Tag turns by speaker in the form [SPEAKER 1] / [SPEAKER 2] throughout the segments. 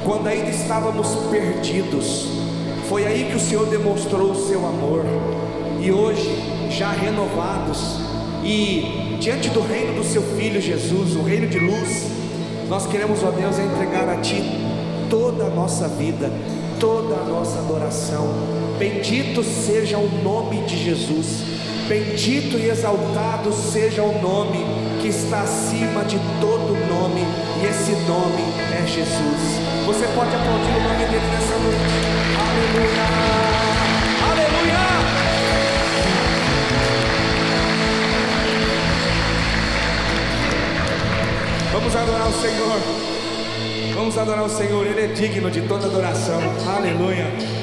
[SPEAKER 1] quando ainda estávamos perdidos. Foi aí que o Senhor demonstrou o seu amor. E hoje, já renovados e diante do reino do seu Filho Jesus, o reino de luz, nós queremos, ó Deus, entregar a Ti toda a nossa vida, toda a nossa adoração. Bendito seja o nome de Jesus, bendito e exaltado seja o nome que está acima de todo nome, e esse nome é Jesus. Você pode aplaudir o nome dele nessa noite. Aleluia, aleluia. Vamos adorar o Senhor, vamos adorar o Senhor, Ele é digno de toda adoração. Aleluia.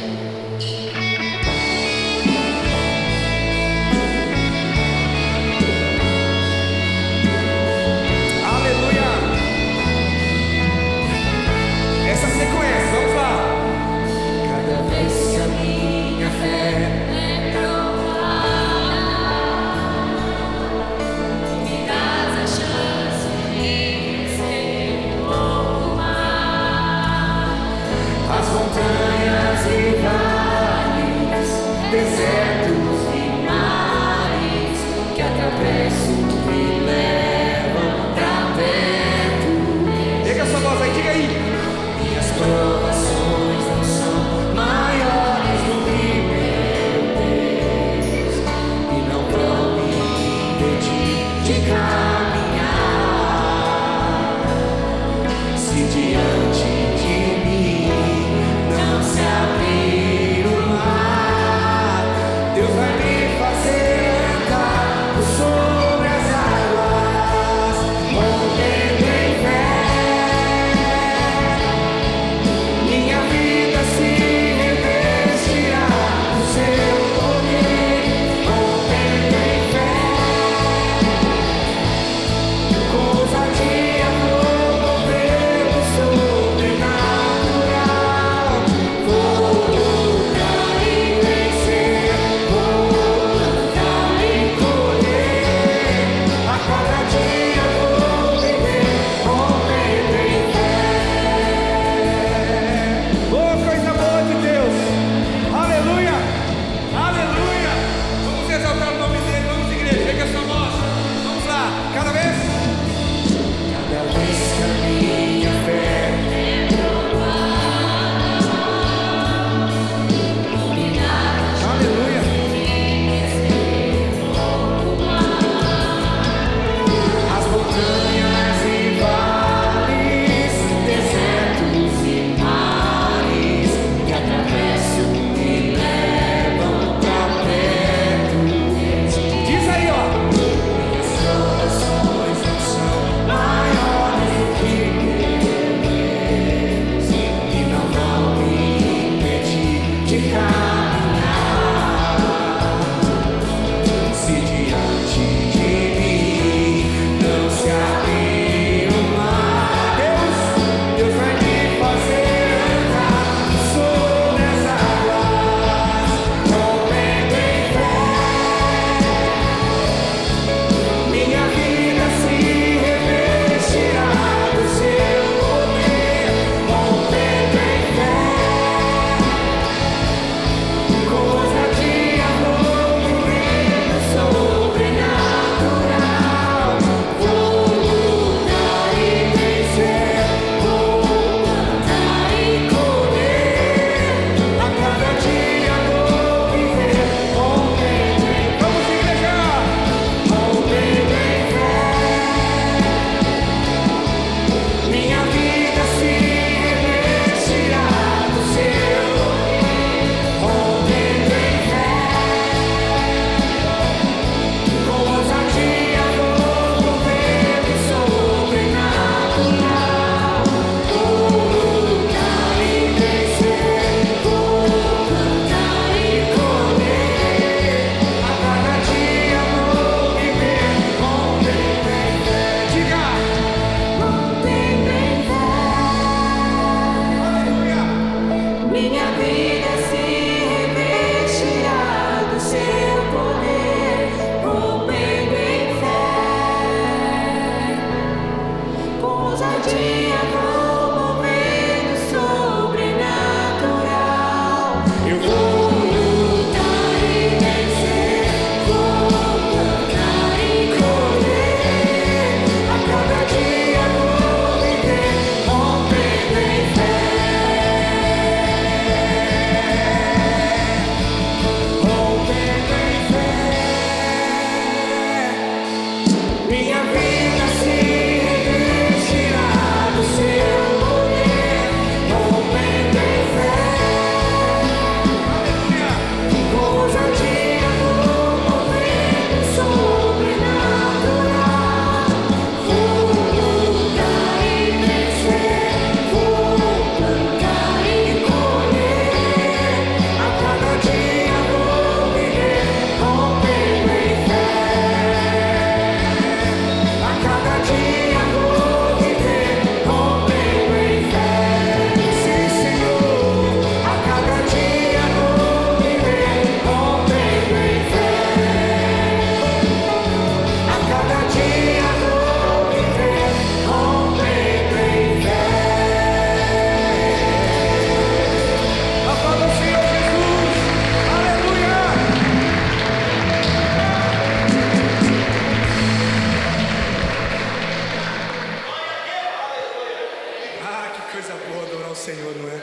[SPEAKER 1] Coisa boa adorar o Senhor, não é?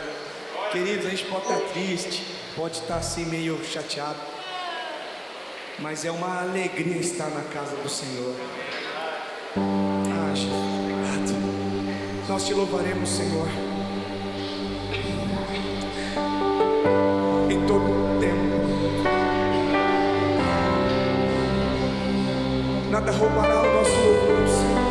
[SPEAKER 1] Queridos, a gente pode estar triste, pode estar assim meio chateado, mas é uma alegria estar na casa do Senhor. Ah, Jesus, obrigado. Nós te louvaremos, Senhor, em todo o tempo. Nada roubará o nosso louvor, Senhor.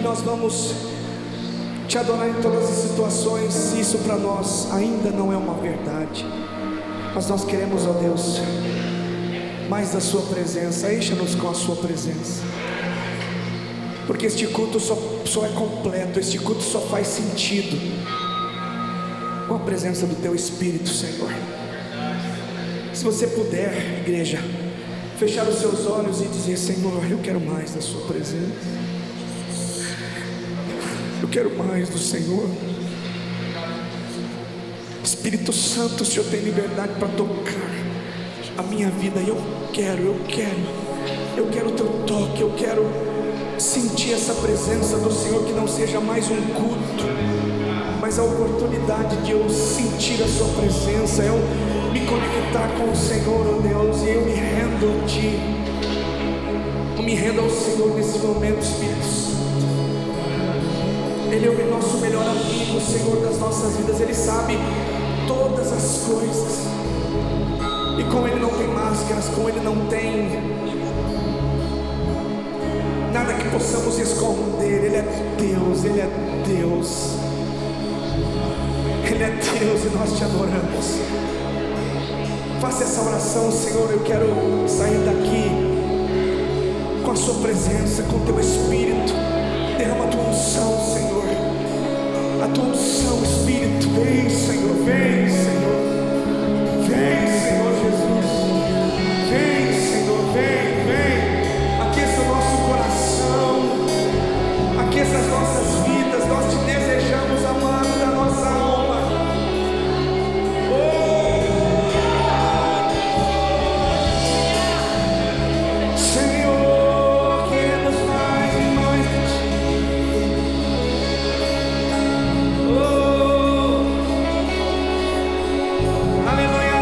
[SPEAKER 1] nós vamos te adorar em todas as situações, se isso para nós ainda não é uma verdade. Mas nós queremos, ó Deus, mais da sua presença. Encha-nos com a sua presença, porque este culto só é completo, este culto só faz sentido com a presença do teu Espírito, Senhor. Se você puder, igreja, fechar os seus olhos e dizer: Senhor, eu quero mais da sua presença, eu quero mais do Senhor. Espírito Santo, o Senhor tem liberdade para tocar a minha vida. Eu quero o teu toque, eu quero sentir essa presença do Senhor. Que não seja mais um culto, mas a oportunidade de eu sentir a sua presença, eu me conectar com o Senhor, ó Deus, e eu me rendo a Ti, eu me rendo ao Senhor nesse momento. Espírito Santo, Ele é o nosso melhor amigo, o Senhor das nossas vidas. Ele sabe todas as coisas, e com Ele não tem máscaras, com Ele não tem nada que possamos esconder. Ele é Deus, Ele é Deus, Ele é Deus, e nós te adoramos. Faça essa oração: Senhor, eu quero sair daqui com a sua presença, com o teu Espírito. Derrama a tua unção, Senhor, a tua unção, Espírito. Vem, Senhor, vem, Senhor, vem, Senhor Jesus, vem, Senhor, vem. Aqueça o nosso coração, aqueça as nossas vidas. Nós te desejamos, amado da nossa alma. Senhor, queremos mais e mais de Ti. Aleluia.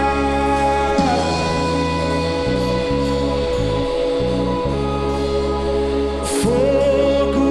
[SPEAKER 1] Fogo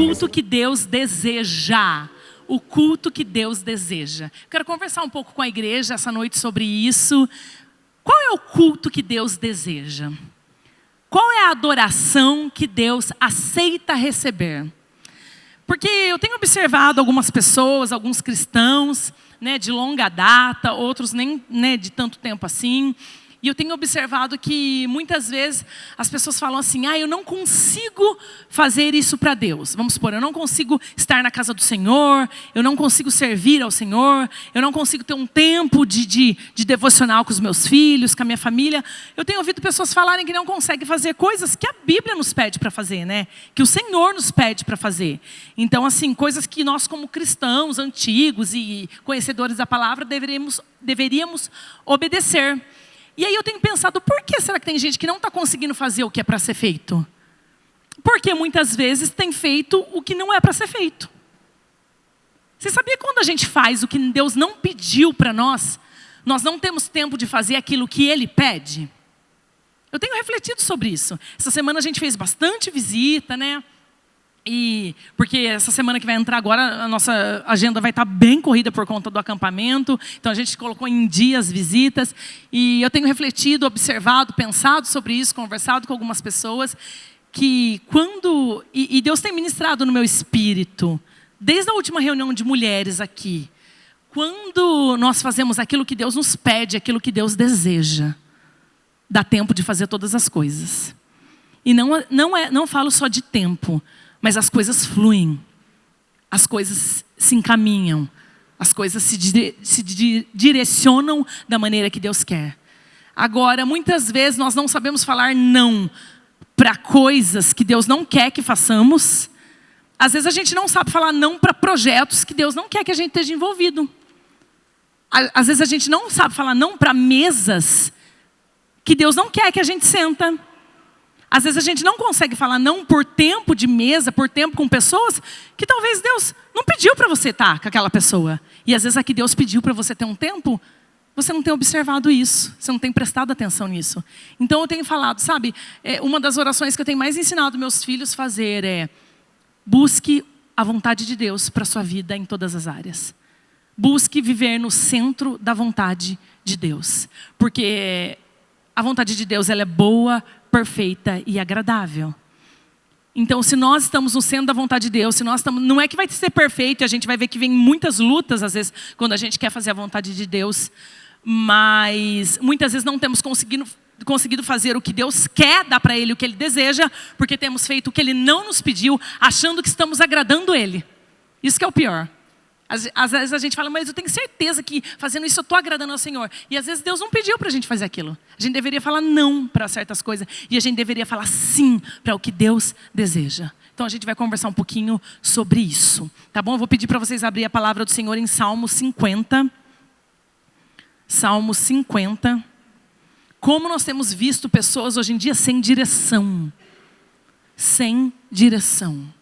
[SPEAKER 2] culto que Deus deseja. O culto que Deus deseja. Quero conversar um pouco com a igreja essa noite sobre isso. Qual é o culto que Deus deseja? Qual é a adoração que Deus aceita receber? Porque eu tenho observado algumas pessoas, alguns cristãos, né, de longa data, outros nem, né, de tanto tempo assim. E eu tenho observado que muitas vezes as pessoas falam assim: eu não consigo fazer isso para Deus. Vamos supor, eu não consigo estar na casa do Senhor, eu não consigo servir ao Senhor, eu não consigo ter um tempo de devocional com os meus filhos, com a minha família. Eu tenho ouvido pessoas falarem que não conseguem fazer coisas que a Bíblia nos pede para fazer, né? Que o Senhor nos pede para fazer. Então, assim, coisas que nós como cristãos antigos e conhecedores da palavra deveríamos obedecer. E aí eu tenho pensado, por que será que tem gente que não está conseguindo fazer o que é para ser feito? Porque muitas vezes tem feito o que não é para ser feito. Você sabia que quando a gente faz o que Deus não pediu para nós, nós não temos tempo de fazer aquilo que Ele pede? Eu tenho refletido sobre isso. Essa semana a gente fez bastante visita, né? Porque essa semana que vai entrar agora, a nossa agenda vai estar bem corrida por conta do acampamento. Então a gente colocou em dia as visitas. E eu tenho refletido, observado, pensado sobre isso, conversado com algumas pessoas. Que quando... E Deus tem ministrado no meu espírito, desde a última reunião de mulheres aqui. Quando nós fazemos aquilo que Deus nos pede, aquilo que Deus deseja, dá tempo de fazer todas as coisas. E não falo só de tempo, mas as coisas fluem, as coisas se encaminham, as coisas se direcionam da maneira que Deus quer. Agora, muitas vezes nós não sabemos falar não para coisas que Deus não quer que façamos. Às vezes a gente não sabe falar não para projetos que Deus não quer que a gente esteja envolvido. Às vezes a gente não sabe falar não para mesas que Deus não quer que a gente senta. Às vezes a gente não consegue falar não por tempo de mesa, por tempo com pessoas que talvez Deus não pediu para você estar com aquela pessoa. E às vezes aqui Deus pediu para você ter um tempo, você não tem observado isso, você não tem prestado atenção nisso. Então eu tenho falado, sabe, uma das orações que eu tenho mais ensinado meus filhos a fazer é: busque a vontade de Deus para a sua vida em todas as áreas. Busque viver no centro da vontade de Deus. Porque a vontade de Deus, ela é boa, perfeita e agradável. Então, se nós estamos no centro da vontade de Deus, se nós estamos, não é que vai ser perfeito, e a gente vai ver que vem muitas lutas, às vezes, quando a gente quer fazer a vontade de Deus, mas muitas vezes não temos conseguido fazer o que Deus quer dar para Ele, o que Ele deseja, porque temos feito o que Ele não nos pediu, achando que estamos agradando Ele. Isso que é o pior. Às vezes a gente fala, mas eu tenho certeza que fazendo isso eu estou agradando ao Senhor. E às vezes Deus não pediu para a gente fazer aquilo. A gente deveria falar não para certas coisas. E a gente deveria falar sim para o que Deus deseja. Então a gente vai conversar um pouquinho sobre isso. Tá bom? Eu vou pedir para vocês abrir a palavra do Senhor em Salmo 50. Salmo 50. Como nós temos visto pessoas hoje em dia sem direção. Sem direção.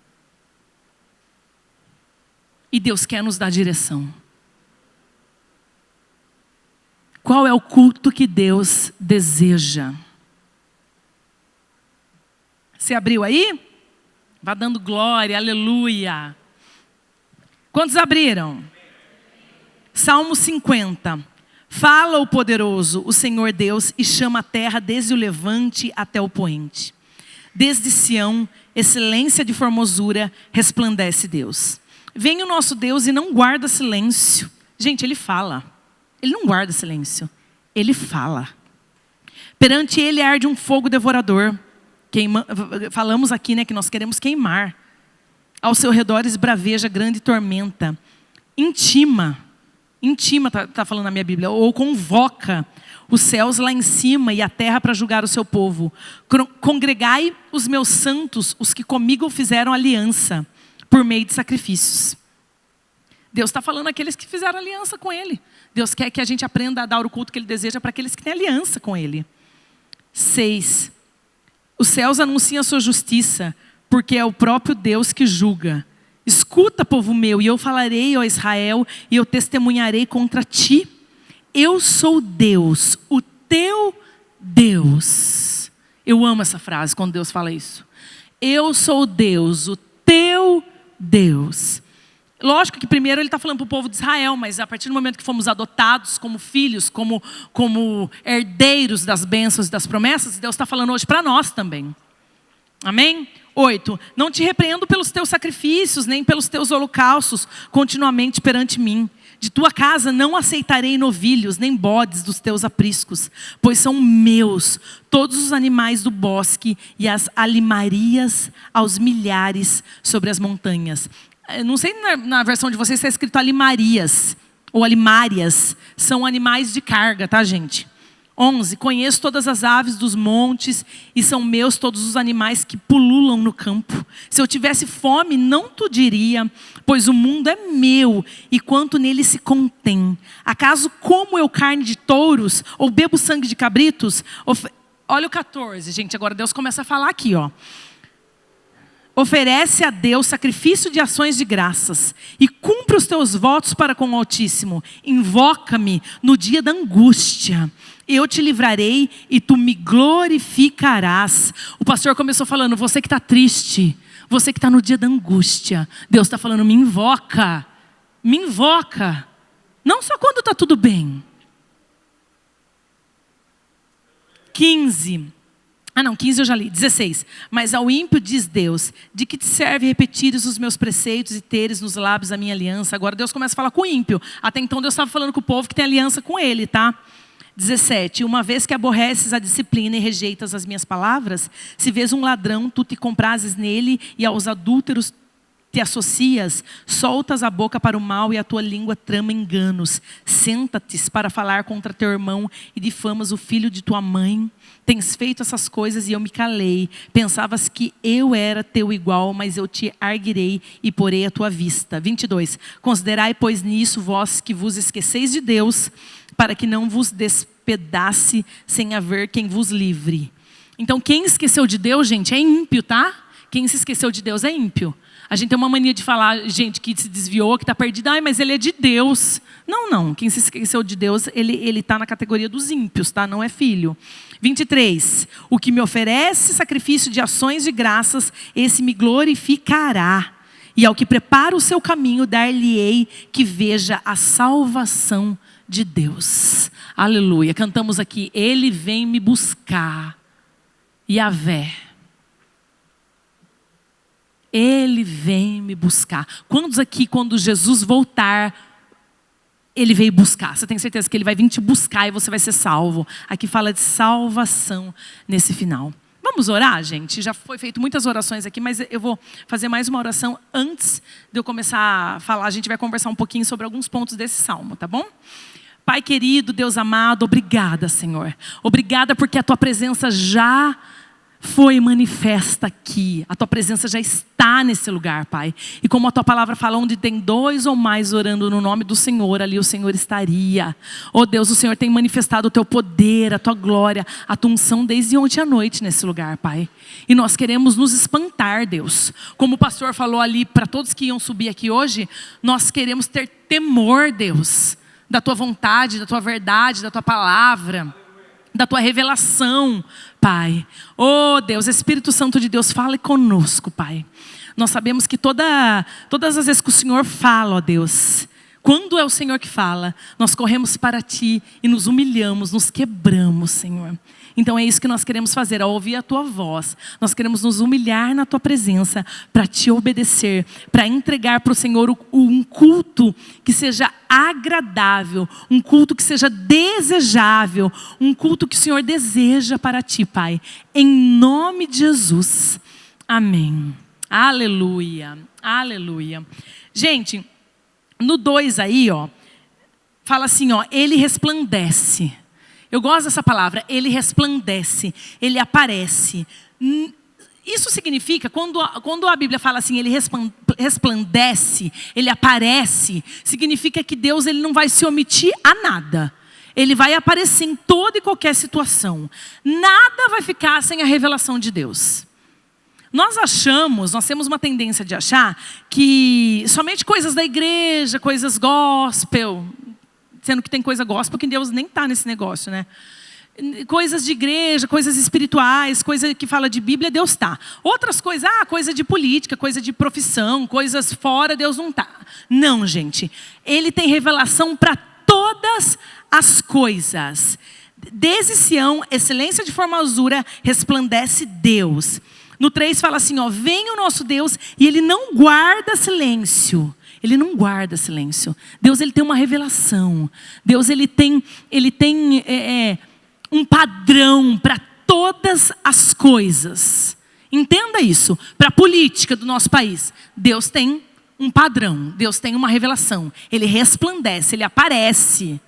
[SPEAKER 2] E Deus quer nos dar direção. Qual é o culto que Deus deseja? Você abriu aí? Vá dando glória, aleluia. Quantos abriram? Salmo 50. Fala o poderoso, o Senhor Deus, e chama a terra desde o levante até o poente. Desde Sião, excelência de formosura, resplandece Deus. Vem o nosso Deus e não guarda silêncio. Gente, Ele fala. Ele não guarda silêncio. Ele fala. Perante Ele arde um fogo devorador. Falamos aqui, né, que nós queremos queimar. Ao seu redor esbraveja grande tormenta. Intima, está falando na minha Bíblia, ou convoca os céus lá em cima e a terra para julgar o seu povo. Congregai os meus santos, os que comigo fizeram aliança, por meio de sacrifícios. Deus está falando àqueles que fizeram aliança com Ele. Deus quer que a gente aprenda a dar o culto que Ele deseja para aqueles que têm aliança com Ele. 6. Os céus anunciam a sua justiça, porque é o próprio Deus que julga. Escuta, povo meu, e eu falarei, ó Israel, e eu testemunharei contra ti. Eu sou Deus, o teu Deus. Eu amo essa frase quando Deus fala isso. Eu sou Deus, o teu Deus. Lógico que primeiro ele está falando para o povo de Israel, mas a partir do momento que fomos adotados como filhos, como herdeiros das bênçãos e das promessas, Deus está falando hoje para nós também. Amém? 8. Não te repreendo pelos teus sacrifícios, nem pelos teus holocaustos, continuamente perante mim. De tua casa não aceitarei novilhos, nem bodes dos teus apriscos, pois são meus todos os animais do bosque e as alimarias aos milhares sobre as montanhas. Não sei na versão de vocês se está escrito alimarias ou alimárias. São animais de carga, tá, gente? 11. Conheço todas as aves dos montes e são meus todos os animais que pululam no campo. Se eu tivesse fome, não tu diria, pois o mundo é meu e quanto nele se contém. Acaso como eu carne de touros ou bebo sangue de cabritos? Olha o 14, gente. Agora Deus começa a falar aqui, ó. Oferece a Deus sacrifício de ações de graças e cumpre os teus votos para com o Altíssimo. Invoca-me no dia da angústia. Eu te livrarei e tu me glorificarás. O pastor começou falando, você que está triste, você que está no dia da angústia. Deus está falando, me invoca. Me invoca. Não só quando está tudo bem. 15. 15 eu já li. 16. Mas ao ímpio diz Deus, de que te serve repetires os meus preceitos e teres nos lábios a minha aliança? Agora Deus começa a falar com o ímpio. Até então Deus estava falando com o povo que tem aliança com ele, tá? 17. Uma vez que aborreces a disciplina e rejeitas as minhas palavras, se vês um ladrão, tu te comprases nele e aos adúlteros te associas, soltas a boca para o mal e a tua língua trama enganos. Senta-te para falar contra teu irmão e difamas o filho de tua mãe. Tens feito essas coisas e eu me calei. Pensavas que eu era teu igual, mas eu te arguirei e porei à tua vista. 22. Considerai, pois, nisso vós que vos esqueceis de Deus, para que não vos despedace sem haver quem vos livre. Então, quem esqueceu de Deus, gente, é ímpio, tá? Quem se esqueceu de Deus é ímpio. A gente tem uma mania de falar, gente que se desviou, que está perdida. Ai, mas ele é de Deus. Não. Quem se esqueceu de Deus, ele está na categoria dos ímpios, tá? Não é filho. 23. O que me oferece sacrifício de ações de graças, esse me glorificará. E ao que prepara o seu caminho, dar-lhe-ei que veja a salvação de Deus. Aleluia. Cantamos aqui, ele vem me buscar. Yahvé. Ele vem me buscar. Quantos aqui, quando Jesus voltar, ele veio buscar? Você tem certeza que ele vai vir te buscar e você vai ser salvo? Aqui fala de salvação nesse final. Vamos orar, gente? Já foi feito muitas orações aqui, mas eu vou fazer mais uma oração antes de eu começar a falar. A gente vai conversar um pouquinho sobre alguns pontos desse salmo, tá bom? Pai querido, Deus amado, obrigada, Senhor. Obrigada porque a tua presença já foi manifesta aqui. A tua presença já está nesse lugar, Pai. E como a tua palavra fala, onde tem 2 ou mais orando no nome do Senhor, ali o Senhor estaria. Oh Deus, o Senhor tem manifestado o teu poder, a tua glória, a tua unção desde ontem à noite nesse lugar, Pai. E nós queremos nos espantar, Deus. Como o pastor falou ali, para todos que iam subir aqui hoje, nós queremos ter temor, Deus, da tua vontade, da tua verdade, da tua palavra, da tua revelação, Pai. Oh Deus, Espírito Santo de Deus, fale conosco, Pai. Nós sabemos que todas as vezes que o Senhor fala, ó Deus, quando é o Senhor que fala, nós corremos para Ti e nos humilhamos, nos quebramos, Senhor. Então é isso que nós queremos fazer, ao ouvir a Tua voz. Nós queremos nos humilhar na Tua presença, para Te obedecer, para entregar para o Senhor um culto que seja agradável, um culto que seja desejável, um culto que o Senhor deseja para Ti, Pai. Em nome de Jesus. Amém. Aleluia. Aleluia. Gente, no 2 aí, ó, fala assim, ó, ele resplandece. Eu gosto dessa palavra, ele resplandece, ele aparece. Isso significa, quando a Bíblia fala assim, ele resplandece, ele aparece, significa que Deus ele não vai se omitir a nada. Ele vai aparecer em toda e qualquer situação. Nada vai ficar sem a revelação de Deus. Nós temos uma tendência de achar que somente coisas da igreja, coisas gospel, sendo que tem coisa gospel que Deus nem está nesse negócio, né? Coisas de igreja, coisas espirituais, coisa que fala de Bíblia, Deus está. Outras coisas, coisa de política, coisa de profissão, coisas fora, Deus não está. Não, gente. Ele tem revelação para todas as coisas. Desde Sião, excelência de formosura, resplandece Deus. No 3 fala assim, vem o nosso Deus e Ele não guarda silêncio. Ele não guarda silêncio. Deus, Ele tem uma revelação. Deus, Ele tem um padrão para todas as coisas. Entenda isso. Para a política do nosso país, Deus tem um padrão. Deus tem uma revelação. Ele resplandece, Ele aparece.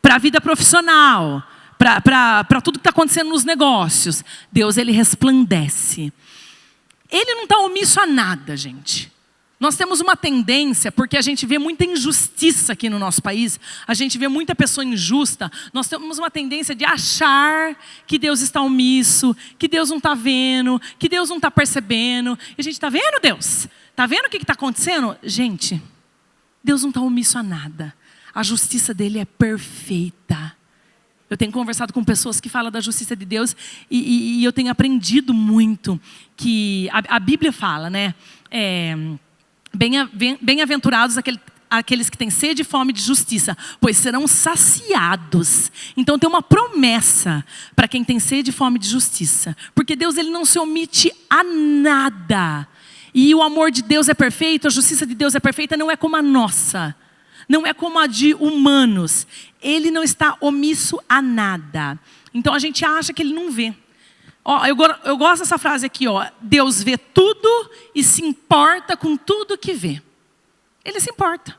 [SPEAKER 2] Para a vida profissional, para tudo que está acontecendo nos negócios, Deus, Ele resplandece. Ele não está omisso a nada, gente. Nós temos uma tendência, porque a gente vê muita injustiça aqui no nosso país, a gente vê muita pessoa injusta, nós temos uma tendência de achar que Deus está omisso, que Deus não está vendo, que Deus não está percebendo. E a gente está vendo, Deus? Está vendo o que está acontecendo? Gente, Deus não está omisso a nada. A justiça dele é perfeita. Eu tenho conversado com pessoas que falam da justiça de Deus e eu tenho aprendido muito que a Bíblia fala, né? Bem-aventurados aqueles que têm sede e fome de justiça, pois serão saciados. Então tem uma promessa para quem tem sede e fome de justiça. Porque Deus, Ele não se omite a nada. E o amor de Deus é perfeito, a justiça de Deus é perfeita, não é como a nossa. Não é como a de humanos. Ele não está omisso a nada. Então a gente acha que Ele não vê. Eu gosto dessa frase aqui, Deus vê tudo e se importa com tudo que vê. Ele se importa.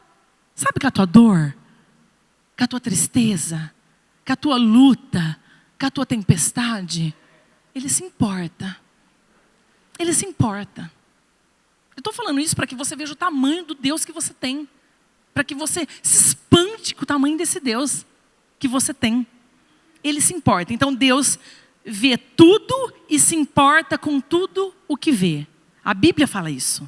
[SPEAKER 2] Sabe com a tua dor? Com a tua tristeza? Com a tua luta? Com a tua tempestade? Ele se importa. Ele se importa. Eu estou falando isso para que você veja o tamanho do Deus que você tem. Para que você se espante com o tamanho desse Deus que você tem. Ele se importa. Então Deus vê tudo e se importa com tudo o que vê. A Bíblia fala isso.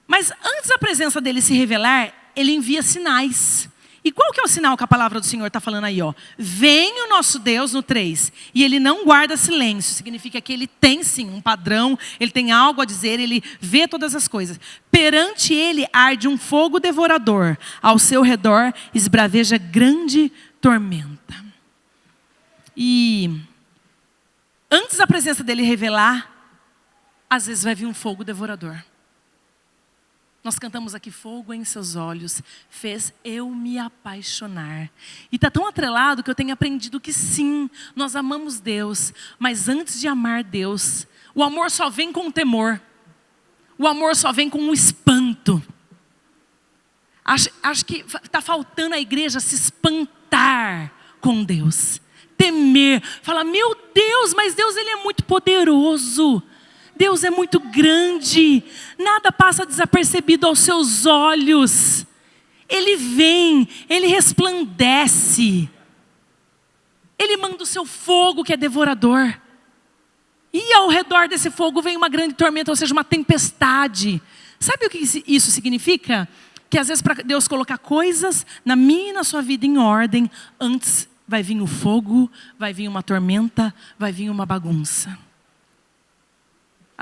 [SPEAKER 2] Mas antes da presença dele se revelar, ele envia sinais. E qual que é o sinal que a palavra do Senhor está falando aí? Vem o nosso Deus no 3, e ele não guarda silêncio. Significa que ele tem sim um padrão, ele tem algo a dizer, ele vê todas as coisas. Perante ele arde um fogo devorador, ao seu redor esbraveja grande tormenta. E antes da presença dele revelar, às vezes vai vir um fogo devorador. Nós cantamos aqui, fogo em seus olhos, fez eu me apaixonar. E está tão atrelado que eu tenho aprendido que sim, nós amamos Deus. Mas antes de amar Deus, o amor só vem com o temor. O amor só vem com o espanto. Acho que está faltando a igreja se espantar com Deus. Temer, falar, meu Deus, mas Deus, Ele é muito poderoso. Deus é muito grande, nada passa desapercebido aos seus olhos. Ele vem, Ele resplandece. Ele manda o seu fogo que é devorador. E ao redor desse fogo vem uma grande tormenta, ou seja, uma tempestade. Sabe o que isso significa? Que às vezes para Deus colocar coisas na minha e na sua vida em ordem, antes vai vir o fogo, vai vir uma tormenta, vai vir uma bagunça.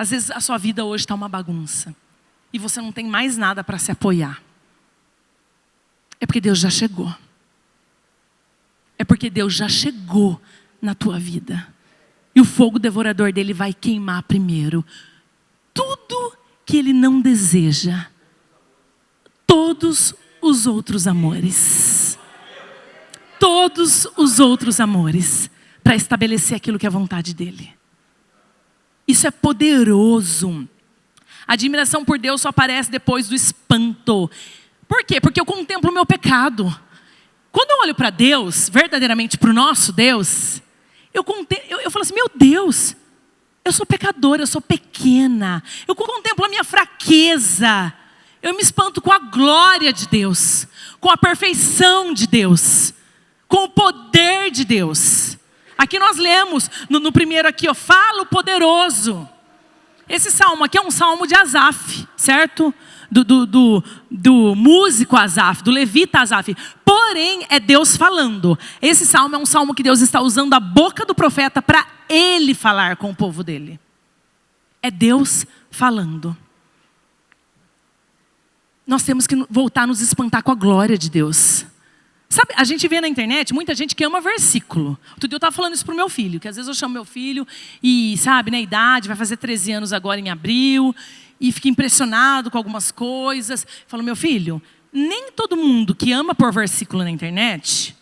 [SPEAKER 2] Às vezes a sua vida hoje está uma bagunça. E você não tem mais nada para se apoiar. É porque Deus já chegou. É porque Deus já chegou na tua vida. E o fogo devorador dele vai queimar primeiro tudo que ele não deseja. Todos os outros amores. Todos os outros amores. Para estabelecer aquilo que é a vontade dele. Isso é poderoso. A admiração por Deus só aparece depois do espanto. Por quê? Porque eu contemplo o meu pecado. Quando eu olho para Deus, verdadeiramente para o nosso Deus, eu falo assim, meu Deus, eu sou pecadora, eu sou pequena. Eu contemplo a minha fraqueza. Eu me espanto com a glória de Deus, com a perfeição de Deus, com o poder de Deus. Aqui nós lemos, no primeiro aqui, fala o poderoso. Esse salmo aqui é um salmo de Asaf, certo? do músico Asaf, do levita Asaf. Porém, é Deus falando. Esse salmo é um salmo que Deus está usando a boca do profeta para ele falar com o povo dele. É Deus falando. Nós temos que voltar a nos espantar com a glória de Deus. Sabe, a gente vê na internet muita gente que ama versículo. Outro dia eu estava falando isso para o meu filho, que às vezes eu chamo meu filho e, sabe, na idade, vai fazer 13 anos agora em abril, e fica impressionado com algumas coisas. Falo, meu filho, nem todo mundo que ama por versículo na internet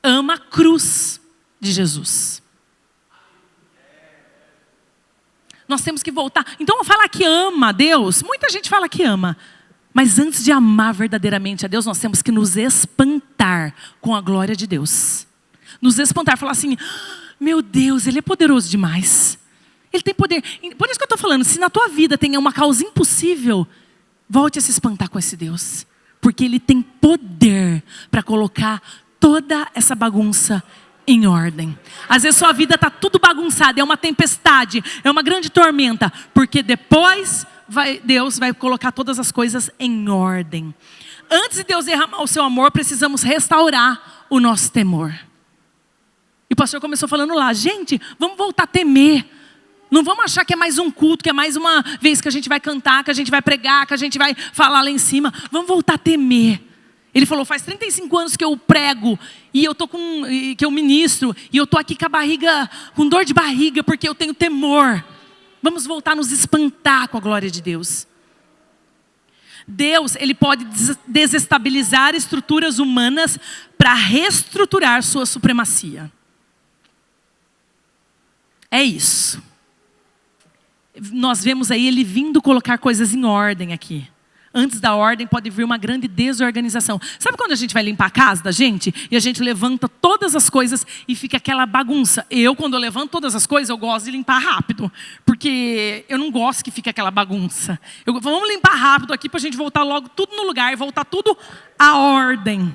[SPEAKER 2] ama a cruz de Jesus. Nós temos que voltar. Então, falar que ama a Deus, muita gente fala que ama. Mas antes de amar verdadeiramente a Deus, nós temos que nos espantar com a glória de Deus. Nos espantar, falar assim, meu Deus, Ele é poderoso demais. Ele tem poder. Por isso que eu estou falando, se na tua vida tem uma causa impossível, volte a se espantar com esse Deus. Porque Ele tem poder para colocar toda essa bagunça em ordem. Às vezes sua vida está tudo bagunçada, é uma tempestade, é uma grande tormenta. Porque depois Deus vai colocar todas as coisas em ordem. Antes de Deus derramar o seu amor, precisamos restaurar o nosso temor. E o pastor começou falando lá, gente, vamos voltar a temer. Não vamos achar que é mais um culto, que é mais uma vez que a gente vai cantar, que a gente vai pregar, que a gente vai falar lá em cima. Vamos voltar a temer. Ele falou, faz 35 anos que eu prego, e eu tô que eu ministro, e eu tô aqui com a barriga, com dor de barriga, porque eu tenho temor. Vamos voltar a nos espantar com a glória de Deus. Deus, Ele pode desestabilizar estruturas humanas para reestruturar sua supremacia. É isso. Nós vemos aí Ele vindo colocar coisas em ordem aqui. Antes da ordem pode vir uma grande desorganização. Sabe quando a gente vai limpar a casa da gente? E a gente levanta todas as coisas e fica aquela bagunça. Quando eu levanto todas as coisas, eu gosto de limpar rápido. Porque eu não gosto que fique aquela bagunça. Vamos limpar rápido aqui para a gente voltar logo tudo no lugar. E voltar tudo à ordem.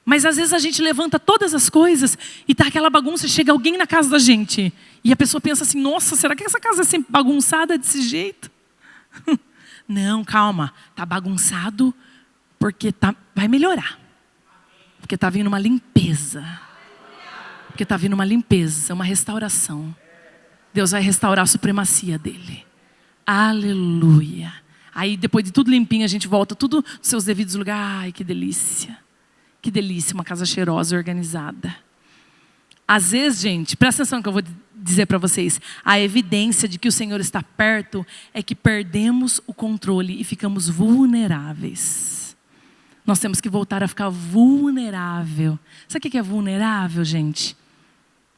[SPEAKER 2] Mas às vezes a gente levanta todas as coisas e tá aquela bagunça e chega alguém na casa da gente. E a pessoa pensa assim, nossa, será que essa casa é sempre bagunçada desse jeito? Não, calma, está bagunçado porque vai melhorar. Porque está vindo uma limpeza. Porque está vindo uma limpeza, uma restauração. Deus vai restaurar a supremacia dele. Aleluia. Aí depois de tudo limpinho, a gente volta tudo nos seus devidos lugares. Ai, que delícia. Que delícia, uma casa cheirosa e organizada. Às vezes, gente, presta atenção no que eu vou dizer para vocês. A evidência de que o Senhor está perto é que perdemos o controle e ficamos vulneráveis. Nós temos que voltar a ficar vulnerável. Sabe o que é vulnerável, gente?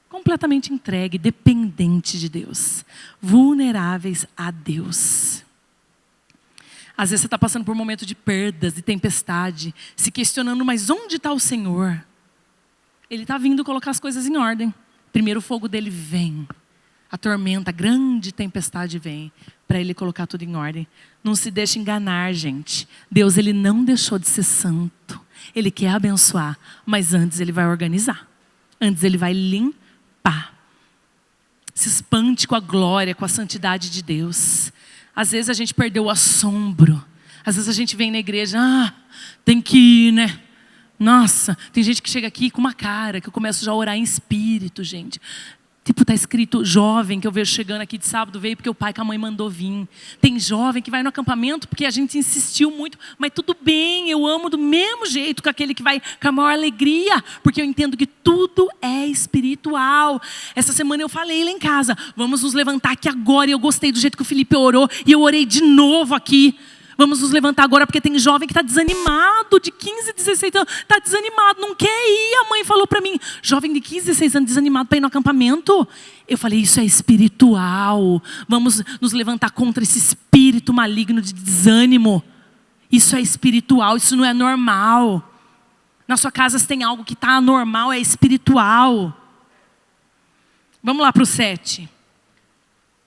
[SPEAKER 2] Completamente entregue, dependente de Deus. Vulneráveis a Deus. Às vezes você está passando por um momento de perdas, de tempestade, se questionando, mas onde está o Senhor? Ele está vindo colocar as coisas em ordem. Primeiro o fogo dele vem. A tormenta, a grande tempestade vem. Para ele colocar tudo em ordem. Não se deixe enganar, gente. Deus, Ele não deixou de ser santo. Ele quer abençoar. Mas antes Ele vai organizar. Antes Ele vai limpar. Se espante com a glória, com a santidade de Deus. Às vezes a gente perdeu o assombro. Às vezes a gente vem na igreja, tem que ir, né? Nossa, tem gente que chega aqui com uma cara, que eu começo já a orar em espírito, gente. Tipo, tá escrito jovem, que eu vejo chegando aqui de sábado, veio porque o pai com a mãe mandou vir. Tem jovem que vai no acampamento porque a gente insistiu muito, mas tudo bem, eu amo do mesmo jeito que aquele que vai com a maior alegria, porque eu entendo que tudo é espiritual. Essa semana eu falei lá em casa, vamos nos levantar aqui agora, e eu gostei do jeito que o Felipe orou, e eu orei de novo aqui. Vamos nos levantar agora porque tem jovem que está desanimado, de 15, 16 anos, está desanimado, não quer ir. A mãe falou para mim, jovem de 15, 16 anos desanimado para ir no acampamento. Eu falei, isso é espiritual. Vamos nos levantar contra esse espírito maligno de desânimo. Isso é espiritual, isso não é normal. Na sua casa se tem algo que está anormal, é espiritual. Vamos lá para o 7.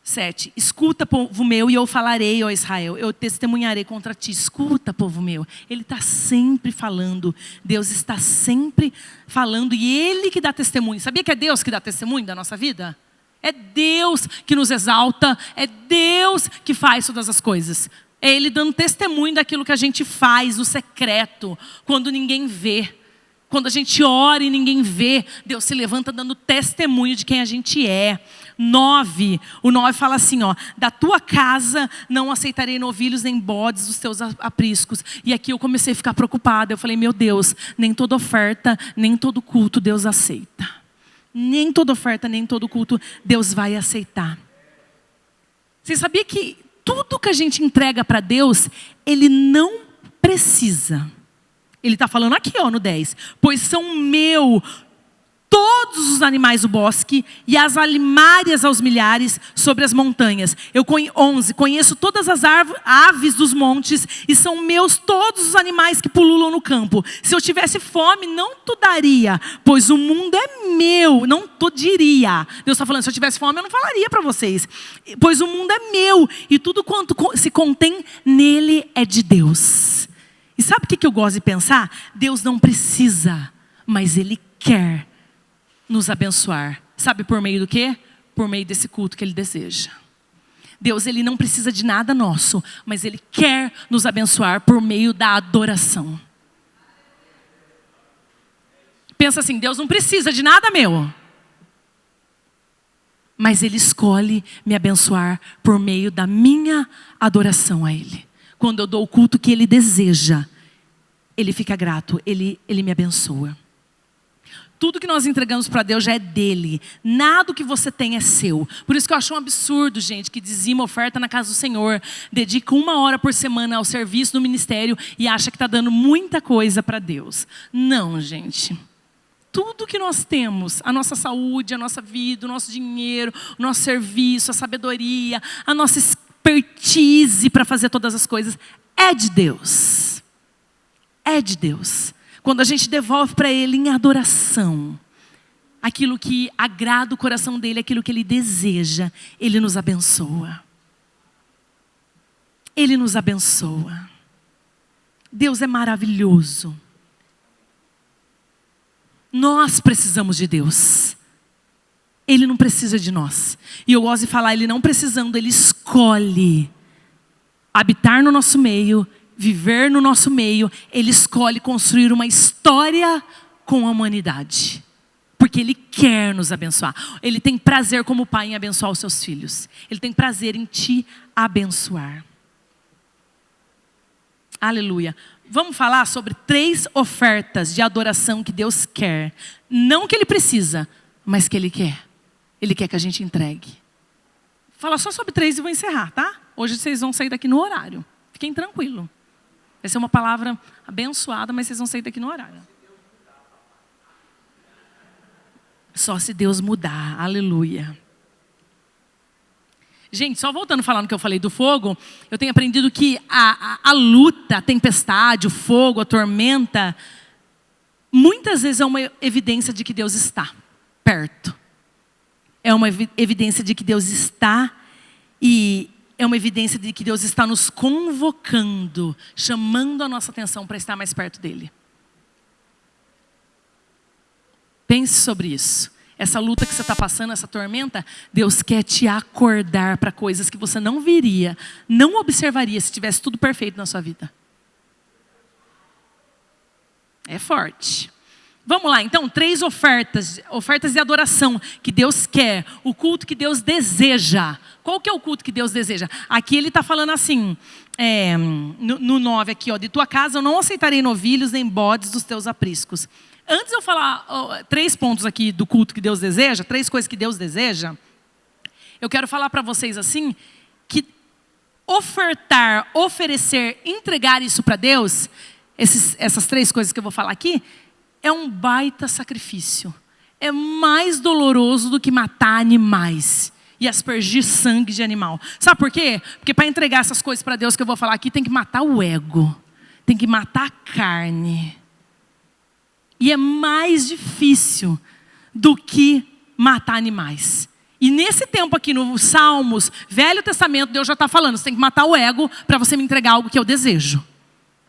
[SPEAKER 2] 7. Escuta, povo meu, e eu falarei, ó Israel. Eu testemunharei contra ti. Escuta, povo meu. Ele está sempre falando. Deus está sempre falando. E Ele que dá testemunho. Sabia que é Deus que dá testemunho da nossa vida? É Deus que nos exalta. É Deus que faz todas as coisas. É Ele dando testemunho daquilo que a gente faz, no secreto, quando ninguém vê. Quando a gente ora e ninguém vê, Deus se levanta dando testemunho de quem a gente é. 9, o 9 fala assim, ó: da tua casa não aceitarei novilhos nem bodes dos teus apriscos. E aqui eu comecei a ficar preocupada. Eu falei, meu Deus, nem toda oferta, nem todo culto Deus aceita. Nem toda oferta, nem todo culto Deus vai aceitar. Você sabia que tudo que a gente entrega para Deus, Ele não precisa. Ele está falando aqui, ó, no 10. Pois são meu todos os animais do bosque e as alimárias aos milhares sobre as montanhas. 11. Conheço todas as aves dos montes e são meus todos os animais que pululam no campo. Se eu tivesse fome, não tu daria, pois o mundo é meu. Não tu diria. Deus está falando, se eu tivesse fome, eu não falaria para vocês. Pois o mundo é meu e tudo quanto se contém nele é de Deus. E sabe o que eu gosto de pensar? Deus não precisa, mas Ele quer nos abençoar. Sabe por meio do quê? Por meio desse culto que Ele deseja. Deus, Ele não precisa de nada nosso, mas Ele quer nos abençoar por meio da adoração. Pensa assim, Deus não precisa de nada meu, mas Ele escolhe me abençoar por meio da minha adoração a Ele. Quando eu dou o culto que Ele deseja, Ele fica grato, Ele me abençoa. Tudo que nós entregamos para Deus já é dele. Nada do que você tem é seu. Por isso que eu acho um absurdo, gente, que dizima oferta na casa do Senhor, dedica 1 hora por semana ao serviço no ministério e acha que está dando muita coisa para Deus. Não, gente. Tudo que nós temos, a nossa saúde, a nossa vida, o nosso dinheiro, o nosso serviço, a sabedoria, a nossa expertise para fazer todas as coisas, é de Deus. É de Deus. Quando a gente devolve para Ele em adoração, aquilo que agrada o coração dEle, aquilo que Ele deseja, Ele nos abençoa. Ele nos abençoa. Deus é maravilhoso. Nós precisamos de Deus. Ele não precisa de nós. E eu gosto de falar, Ele não precisando, Ele escolhe habitar no nosso meio, viver no nosso meio. Ele escolhe construir uma história com a humanidade. Porque Ele quer nos abençoar. Ele tem prazer como pai em abençoar os seus filhos. Ele tem prazer em te abençoar. Aleluia. Vamos falar sobre 3 ofertas de adoração que Deus quer. Não que Ele precisa, mas que Ele quer. Ele quer que a gente entregue. Vou falar só sobre 3 e vou encerrar, tá? Hoje vocês vão sair daqui no horário. Fiquem tranquilos. Vai ser uma palavra abençoada, mas vocês vão sair daqui no horário. Só se Deus mudar. Aleluia. Gente, só voltando falando que eu falei do fogo, eu tenho aprendido que a luta, a tempestade, o fogo, a tormenta, muitas vezes é uma evidência de que Deus está perto. É uma evidência de que Deus está e é uma evidência de que Deus está nos convocando, chamando a nossa atenção para estar mais perto dEle. Pense sobre isso. Essa luta que você está passando, essa tormenta, Deus quer te acordar para coisas que você não viria, não observaria se tivesse tudo perfeito na sua vida. É forte. Vamos lá, então, 3 ofertas de adoração que Deus quer, o culto que Deus deseja. Qual que é o culto que Deus deseja? Aqui Ele está falando assim, no 9 aqui, ó, de tua casa eu não aceitarei novilhos nem bodes dos teus apriscos. Antes de eu falar 3 pontos aqui do culto que Deus deseja, 3 coisas que Deus deseja, eu quero falar para vocês assim, que ofertar, oferecer, entregar isso para Deus, essas 3 coisas que eu vou falar aqui, é um baita sacrifício. É mais doloroso do que matar animais e aspergir sangue de animal. Sabe por quê? Porque para entregar essas coisas para Deus que eu vou falar aqui, tem que matar o ego. Tem que matar a carne. E é mais difícil do que matar animais. E nesse tempo aqui no Salmos, Velho Testamento, Deus já está falando, você tem que matar o ego para você me entregar algo que eu desejo.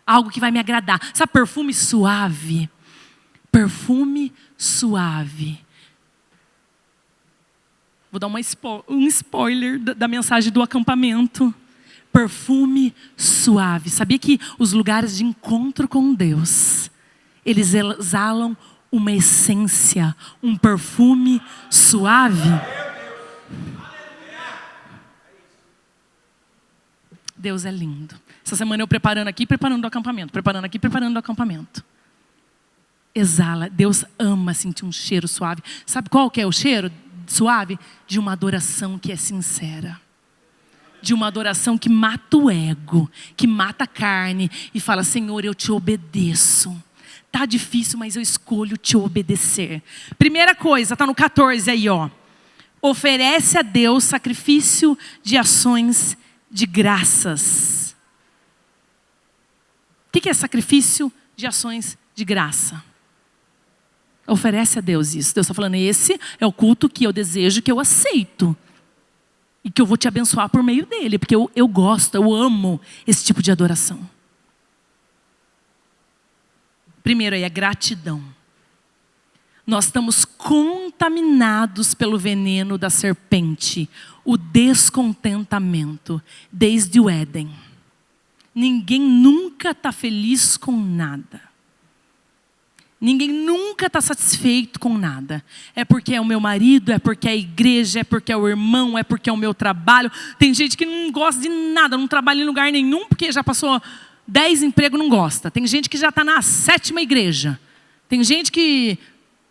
[SPEAKER 2] Algo que vai me agradar. Sabe, perfume suave? Perfume suave. Vou dar um spoiler da mensagem do acampamento. perfume suave. Sabia que os lugares de encontro com Deus, eles exalam uma essência, um perfume suave? Deus é lindo. Essa semana eu preparando aqui, preparando o acampamento. Preparando aqui, preparando o acampamento. Exala. Deus ama sentir um cheiro suave. Sabe qual que é o cheiro suave? De uma adoração que é sincera. De uma adoração que mata o ego, que mata a carne e fala: Senhor, eu te obedeço. Tá difícil, mas eu escolho te obedecer. Primeira coisa, tá no 14 aí, ó. Oferece a Deus sacrifício de ações de graças. O que é sacrifício de ações de graça? Oferece a Deus isso. Deus está falando: esse é o culto que eu desejo, que eu aceito. E que eu vou te abençoar por meio dele. Porque eu gosto, eu amo esse tipo de adoração. Primeiro aí, a gratidão. Nós estamos contaminados pelo veneno da serpente. O descontentamento. Desde o Éden. Ninguém nunca está feliz com nada. Ninguém nunca está satisfeito com nada. É porque é o meu marido, é porque é a igreja, é porque é o irmão, é porque é o meu trabalho. Tem gente que não gosta de nada, não trabalha em lugar nenhum, porque já passou 10 empregos, não gosta. Tem gente que já está na 7ª igreja. Tem gente que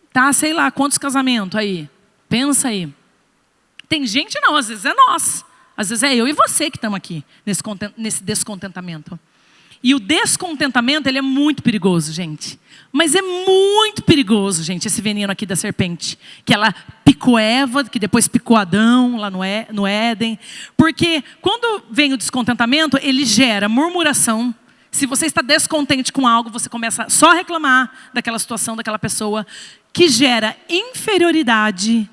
[SPEAKER 2] está, sei lá, quantos casamentos aí. Pensa aí. Tem gente não, às vezes é nós. Às vezes é eu e você que estamos aqui, nesse descontentamento. E o descontentamento, ele é muito perigoso, gente. Mas é muito perigoso, gente, esse veneno aqui da serpente. Que ela picou Eva, que depois picou Adão, lá no Éden. Porque quando vem o descontentamento, ele gera murmuração. Se você está descontente com algo, você começa só a reclamar daquela situação, daquela pessoa. Que gera inferioridade,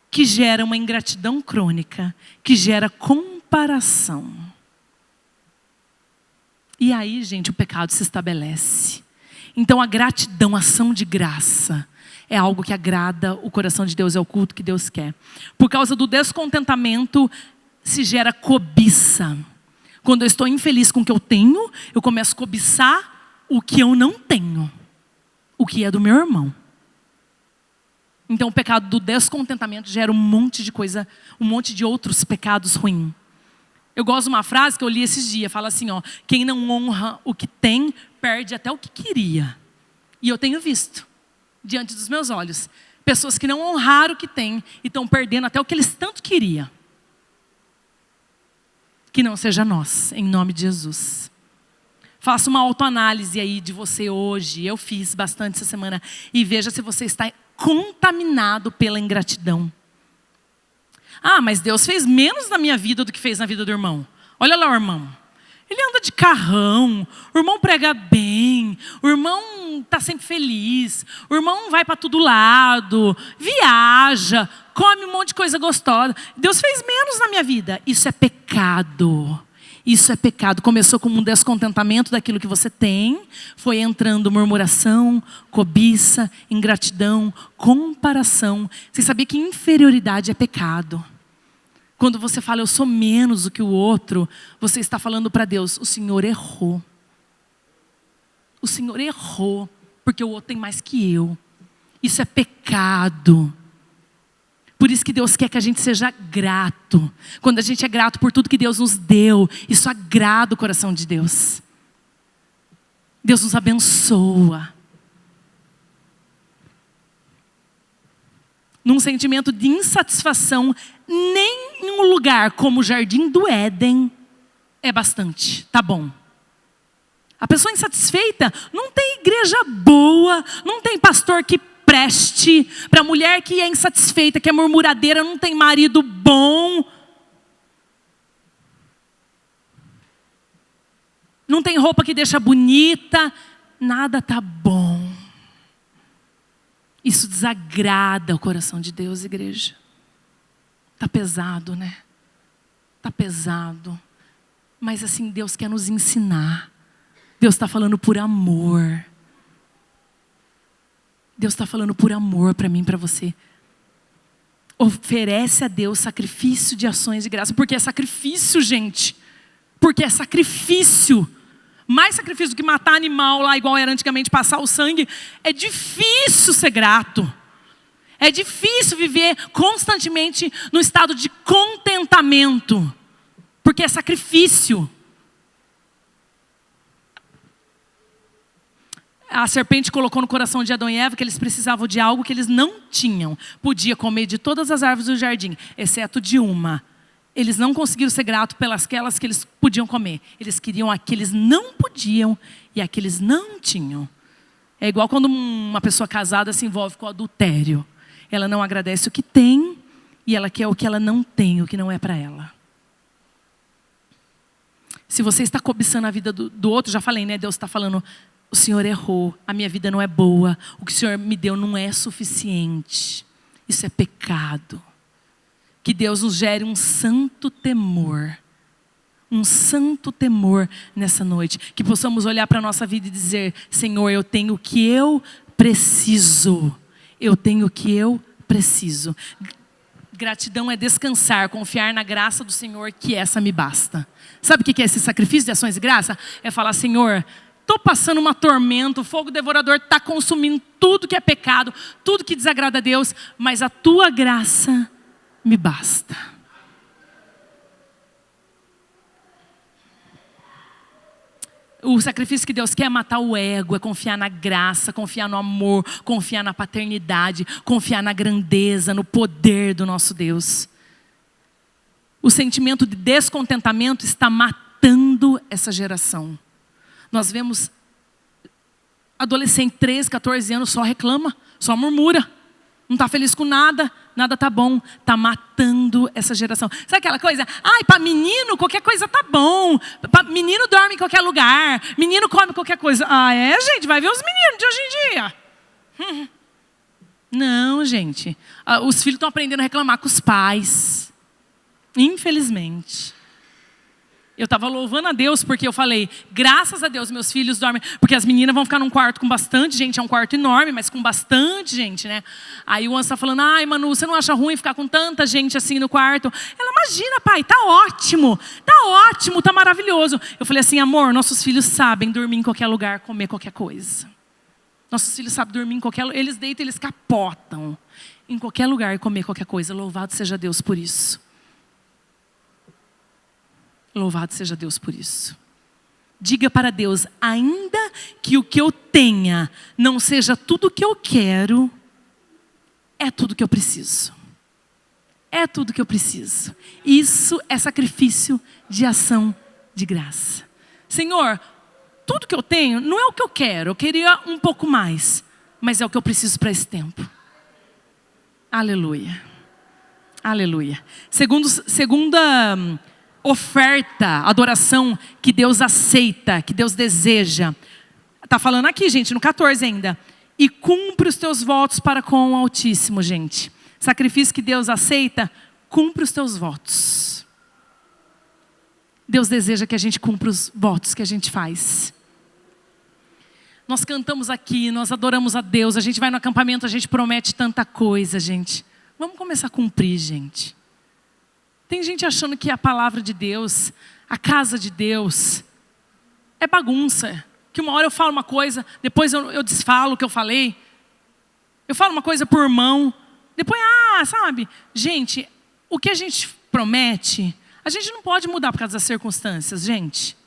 [SPEAKER 2] que gera uma ingratidão crônica, que gera comparação. E aí, gente, o pecado se estabelece. Então a gratidão, a ação de graça, é algo que agrada o coração de Deus, é o culto que Deus quer. Por causa do descontentamento, se gera cobiça. Quando eu estou infeliz com o que eu tenho, eu começo a cobiçar o que eu não tenho. O que é do meu irmão. Então o pecado do descontentamento gera um monte de coisa, um monte de outros pecados ruins. Eu gosto de uma frase que eu li esses dias, fala assim, ó: quem não honra o que tem, perde até o que queria. E eu tenho visto, diante dos meus olhos, pessoas que não honraram o que têm e estão perdendo até o que eles tanto queriam. Que não seja nós, em nome de Jesus. Faça uma autoanálise aí de você hoje. Eu fiz bastante essa semana. E veja se você está contaminado pela ingratidão. Ah, mas Deus fez menos na minha vida do que fez na vida do irmão. Olha lá o irmão. Ele anda de carrão, o irmão prega bem, o irmão está sempre feliz, o irmão vai para todo lado, viaja, come um monte de coisa gostosa. Deus fez menos na minha vida. Isso é pecado. Isso é pecado. Começou com um descontentamento daquilo que você tem, foi entrando murmuração, cobiça, ingratidão, comparação. Você sabia que inferioridade é pecado? Quando você fala, eu sou menos do que o outro, você está falando para Deus, o Senhor errou. O Senhor errou, porque o outro tem mais que eu. Isso é pecado. Por isso que Deus quer que a gente seja grato. Quando a gente é grato por tudo que Deus nos deu, isso agrada o coração de Deus. Deus nos abençoa. Num sentimento de insatisfação, nem em um lugar como o Jardim do Éden é bastante, tá bom. A pessoa insatisfeita não tem igreja boa, não tem pastor que preste. Para a mulher que é insatisfeita, que é murmuradeira, não tem marido bom. Não tem roupa que deixa bonita. Nada tá bom. Isso desagrada o coração de Deus, igreja. Tá pesado, né? Tá pesado. Mas assim, Deus quer nos ensinar. Deus está falando por amor. Deus está falando por amor para mim e para você. Oferece a Deus sacrifício de ações de graça. Porque é sacrifício, gente. Porque é sacrifício. Mais sacrifício do que matar animal lá, igual era antigamente, passar o sangue. É difícil ser grato. É difícil viver constantemente no estado de contentamento. Porque é sacrifício. A serpente colocou no coração de Adão e Eva que eles precisavam de algo que eles não tinham. Podia comer de todas as árvores do jardim, exceto de uma. Eles não conseguiram ser gratos pelas aquelas que eles podiam comer. Eles queriam aqueles não podiam e aqueles não tinham. É igual quando uma pessoa casada se envolve com adultério. Ela não agradece o que tem e ela quer o que ela não tem, o que não é para ela. Se você está cobiçando a vida do outro, já falei, né? Deus está falando, o Senhor errou, a minha vida não é boa, o que o Senhor me deu não é suficiente. Isso é pecado. Que Deus nos gere um santo temor nessa noite. Que possamos olhar para a nossa vida e dizer, Senhor, eu tenho o que eu preciso. Eu tenho o que eu preciso. Gratidão é descansar, confiar na graça do Senhor, que essa me basta. Sabe o que é esse sacrifício de ações de graça? É falar, Senhor, estou passando uma tormenta, o fogo devorador está consumindo tudo que é pecado, tudo que desagrada a Deus, mas a tua graça me basta. O sacrifício que Deus quer é matar o ego, é confiar na graça, confiar no amor, confiar na paternidade, confiar na grandeza, no poder do nosso Deus. O sentimento de descontentamento está matando essa geração. Nós vemos adolescente, 13, 14 anos, só reclama, só murmura. Não está feliz com nada, nada está bom. Está matando essa geração. Sabe aquela coisa? Ai, para menino qualquer coisa tá bom. Menino dorme em qualquer lugar. Menino come qualquer coisa. Ah, é, gente? Vai ver os meninos de hoje em dia. Não, gente. Os filhos estão aprendendo a reclamar com os pais. Infelizmente. Eu estava louvando a Deus porque eu falei, graças a Deus meus filhos dormem, porque as meninas vão ficar num quarto com bastante gente, é um quarto enorme, mas com bastante gente, né? Aí o Anso está falando, ai Manu, você não acha ruim ficar com tanta gente assim no quarto? Ela, imagina pai, tá ótimo, tá maravilhoso. Eu falei assim, amor, nossos filhos sabem dormir em qualquer lugar, comer qualquer coisa. Nossos filhos sabem dormir em qualquer lugar, eles deitam, eles capotam. Em qualquer lugar e comer qualquer coisa, louvado seja Deus por isso. Louvado seja Deus por isso. Diga para Deus, ainda que o que eu tenha não seja tudo o que eu quero, é tudo que eu preciso. É tudo que eu preciso. Isso é sacrifício de ação de graça. Senhor, tudo que eu tenho não é o que eu quero, eu queria um pouco mais, mas é o que eu preciso para esse tempo. Aleluia. Aleluia. Segunda oferta, adoração que Deus aceita, que Deus deseja. Está falando aqui, gente, no 14 ainda. E cumpre os teus votos para com o Altíssimo, gente. Sacrifício que Deus aceita, cumpre os teus votos. Deus deseja que a gente cumpra os votos que a gente faz. Nós cantamos aqui, nós adoramos a Deus, a gente vai no acampamento, a gente promete tanta coisa, gente. Vamos começar a cumprir, gente. Tem gente achando que a palavra de Deus, a casa de Deus, é bagunça. Que uma hora eu falo uma coisa, depois eu desfalo o que eu falei. Eu falo uma coisa por mão, depois, sabe? Gente, o que a gente promete, a gente não pode mudar por causa das circunstâncias, gente.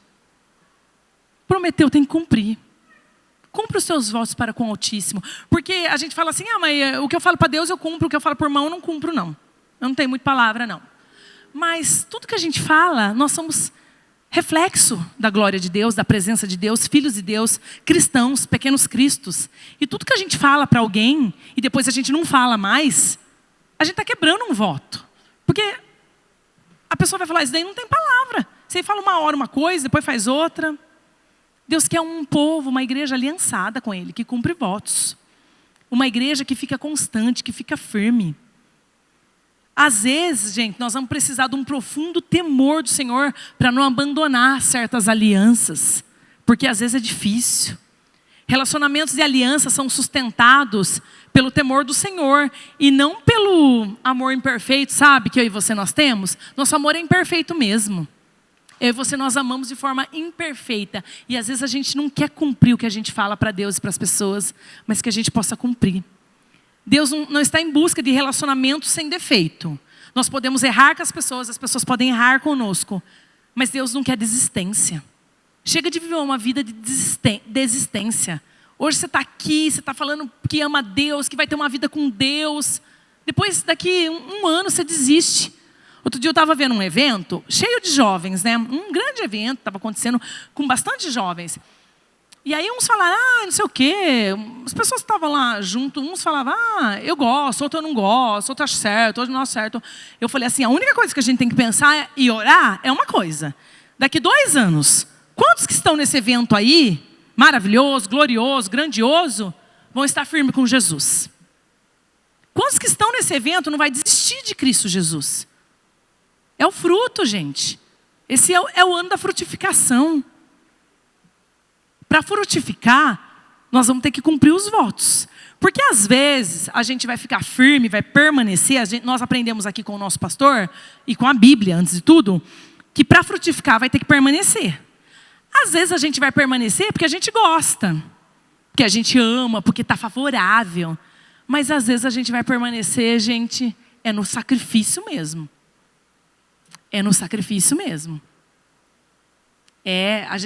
[SPEAKER 2] Prometeu, tem que cumprir. Cumpra os seus votos para com o Altíssimo. Porque a gente fala assim, mas o que eu falo para Deus eu cumpro, o que eu falo por mão eu não cumpro, não. Eu não tenho muita palavra, não. Mas tudo que a gente fala, nós somos reflexo da glória de Deus, da presença de Deus, filhos de Deus, cristãos, pequenos cristos. E tudo que a gente fala para alguém, e depois a gente não fala mais, a gente está quebrando um voto. Porque a pessoa vai falar, isso daí não tem palavra. Você fala uma hora uma coisa, depois faz outra. Deus quer um povo, uma igreja aliançada com Ele, que cumpre votos. Uma igreja que fica constante, que fica firme. Às vezes, gente, nós vamos precisar de um profundo temor do Senhor para não abandonar certas alianças. Porque às vezes é difícil. Relacionamentos e alianças são sustentados pelo temor do Senhor e não pelo amor imperfeito, sabe? Que eu e você nós temos. Nosso amor é imperfeito mesmo. Eu e você, nós amamos de forma imperfeita. E às vezes a gente não quer cumprir o que a gente fala para Deus e para as pessoas, mas que a gente possa cumprir. Deus não está em busca de relacionamento sem defeito. Nós podemos errar com as pessoas podem errar conosco. Mas Deus não quer desistência. Chega de viver uma vida de desistência. Hoje você está aqui, você está falando que ama Deus, que vai ter uma vida com Deus. Depois, daqui um ano, você desiste. Outro dia eu estava vendo um evento cheio de jovens, né? Um grande evento, estava acontecendo com bastante jovens. E aí uns falaram, não sei o quê. As pessoas que estavam lá junto, uns falavam, eu gosto, outro eu não gosto, outro acho certo, outro não acho certo. Eu falei assim, a única coisa que a gente tem que pensar e orar é uma coisa. Daqui 2 anos, quantos que estão nesse evento aí, maravilhoso, glorioso, grandioso, vão estar firmes com Jesus? Quantos que estão nesse evento não vai desistir de Cristo Jesus? É o fruto, gente. Esse é o ano da frutificação. Para frutificar, nós vamos ter que cumprir os votos. Porque às vezes a gente vai ficar firme, vai permanecer. Nós aprendemos aqui com o nosso pastor e com a Bíblia, antes de tudo, que para frutificar vai ter que permanecer. Às vezes a gente vai permanecer porque a gente gosta, porque a gente ama, porque está favorável. Mas às vezes a gente vai permanecer, gente, é no sacrifício mesmo. É no sacrifício mesmo.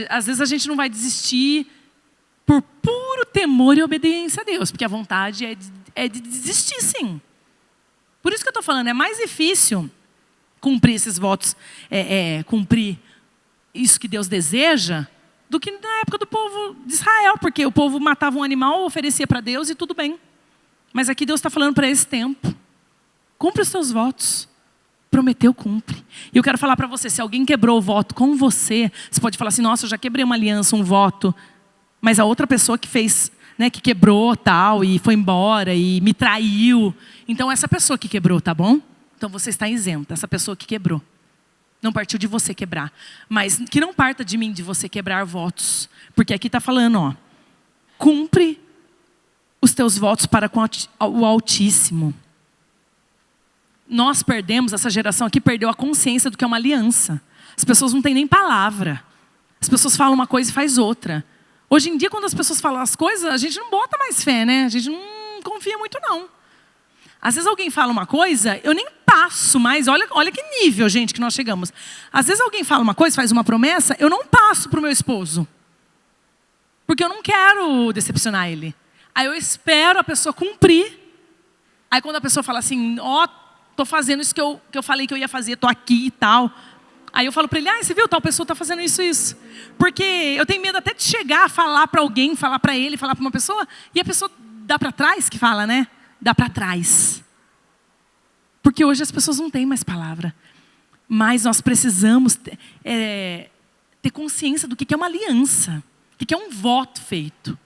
[SPEAKER 2] Às vezes a gente não vai desistir por puro temor e obediência a Deus, porque a vontade é de desistir, sim. Por isso que eu estou falando, é mais difícil cumprir esses votos, cumprir isso que Deus deseja, do que na época do povo de Israel, porque o povo matava um animal, oferecia para Deus e tudo bem. Mas aqui Deus está falando para esse tempo, cumpre os seus votos. Prometeu, cumpre. E eu quero falar para você, se alguém quebrou o voto com você, você pode falar assim, nossa, eu já quebrei uma aliança, um voto. Mas a outra pessoa que fez, né, que quebrou tal, e foi embora, e me traiu. Então essa pessoa que quebrou, tá bom? Então você está isenta, essa pessoa que quebrou. Não partiu de você quebrar. Mas que não parta de mim, de você quebrar votos. Porque aqui está falando, cumpre os teus votos para com o Altíssimo. Nós perdemos, essa geração aqui perdeu a consciência do que é uma aliança. As pessoas não têm nem palavra. As pessoas falam uma coisa e faz outra. Hoje em dia, quando as pessoas falam as coisas, a gente não bota mais fé, né? A gente não confia muito, não. Às vezes alguém fala uma coisa, eu nem passo mais. Olha que nível, gente, que nós chegamos. Às vezes alguém fala uma coisa, faz uma promessa, eu não passo para o meu esposo. Porque eu não quero decepcionar ele. Aí eu espero a pessoa cumprir. Aí quando a pessoa fala assim, estou fazendo isso que eu falei que eu ia fazer, estou aqui e tal. Aí eu falo para ele, você viu, tal pessoa está fazendo isso. Porque eu tenho medo até de chegar a falar para alguém, falar para ele, falar para uma pessoa, e a pessoa dá para trás, que fala, né? Dá para trás. Porque hoje as pessoas não têm mais palavra. Mas nós precisamos ter consciência do que é uma aliança, o que é um voto feito.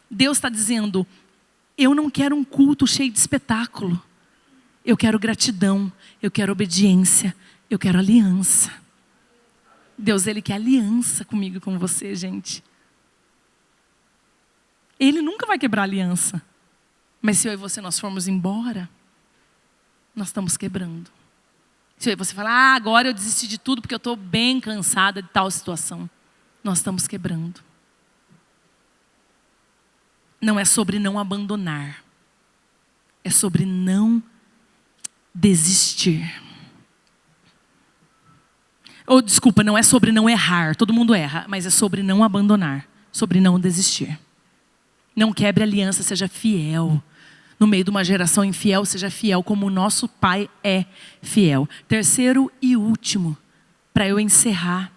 [SPEAKER 2] Deus está dizendo, eu não quero um culto cheio de espetáculo. Eu quero gratidão, eu quero obediência, eu quero aliança. Deus, Ele quer aliança comigo e com você, gente. Ele nunca vai quebrar aliança. Mas se eu e você nós formos embora, nós estamos quebrando. Se eu e você falar, agora eu desisti de tudo porque eu estou bem cansada de tal situação. Nós estamos quebrando. Não é sobre não abandonar. É sobre não desistir. Desculpa, não é sobre não errar. Todo mundo erra, mas é sobre não abandonar. Sobre não desistir. Não quebre aliança, seja fiel. No meio de uma geração infiel, seja fiel como o nosso Pai é fiel. Terceiro e último, para eu encerrar.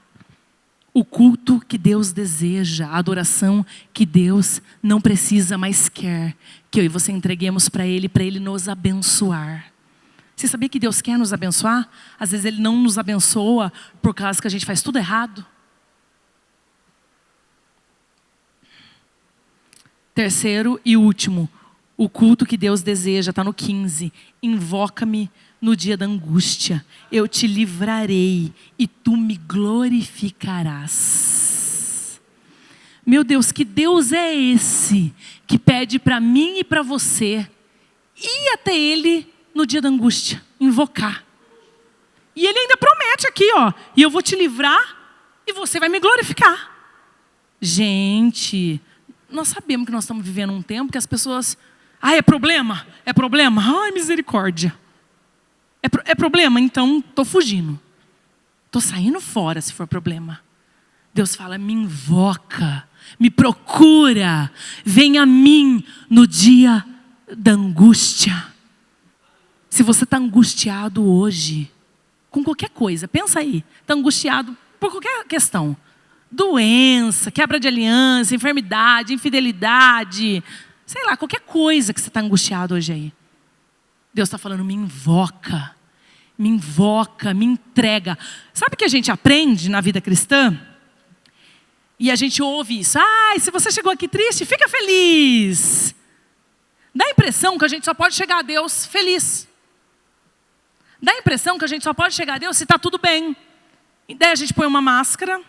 [SPEAKER 2] O culto que Deus deseja, a adoração que Deus não precisa, mas quer. Que eu e você entreguemos para Ele nos abençoar. Você sabia que Deus quer nos abençoar? Às vezes Ele não nos abençoa por causa que a gente faz tudo errado. Terceiro e último, o culto que Deus deseja, está no 15. Invoca-me no dia da angústia. Eu te livrarei e tu me glorificarás. Meu Deus, que Deus é esse que pede para mim e para você ir até Ele no dia da angústia, invocar. E Ele ainda promete aqui, e eu vou te livrar e você vai me glorificar. Gente, nós sabemos que nós estamos vivendo um tempo que as pessoas... é problema? É problema? Ai, misericórdia. É problema? Então, estou fugindo. Estou saindo fora se for problema. Deus fala, me invoca, me procura, vem a mim no dia da angústia. Se você está angustiado hoje, com qualquer coisa, pensa aí, está angustiado por qualquer questão. Doença, quebra de aliança, enfermidade, infidelidade, sei lá, qualquer coisa que você está angustiado hoje aí. Deus está falando, me invoca, me entrega. Sabe o que a gente aprende na vida cristã? E a gente ouve isso. Se você chegou aqui triste, fica feliz. Dá a impressão que a gente só pode chegar a Deus feliz. Dá a impressão que a gente só pode chegar a Deus se está tudo bem. E daí a gente põe uma máscara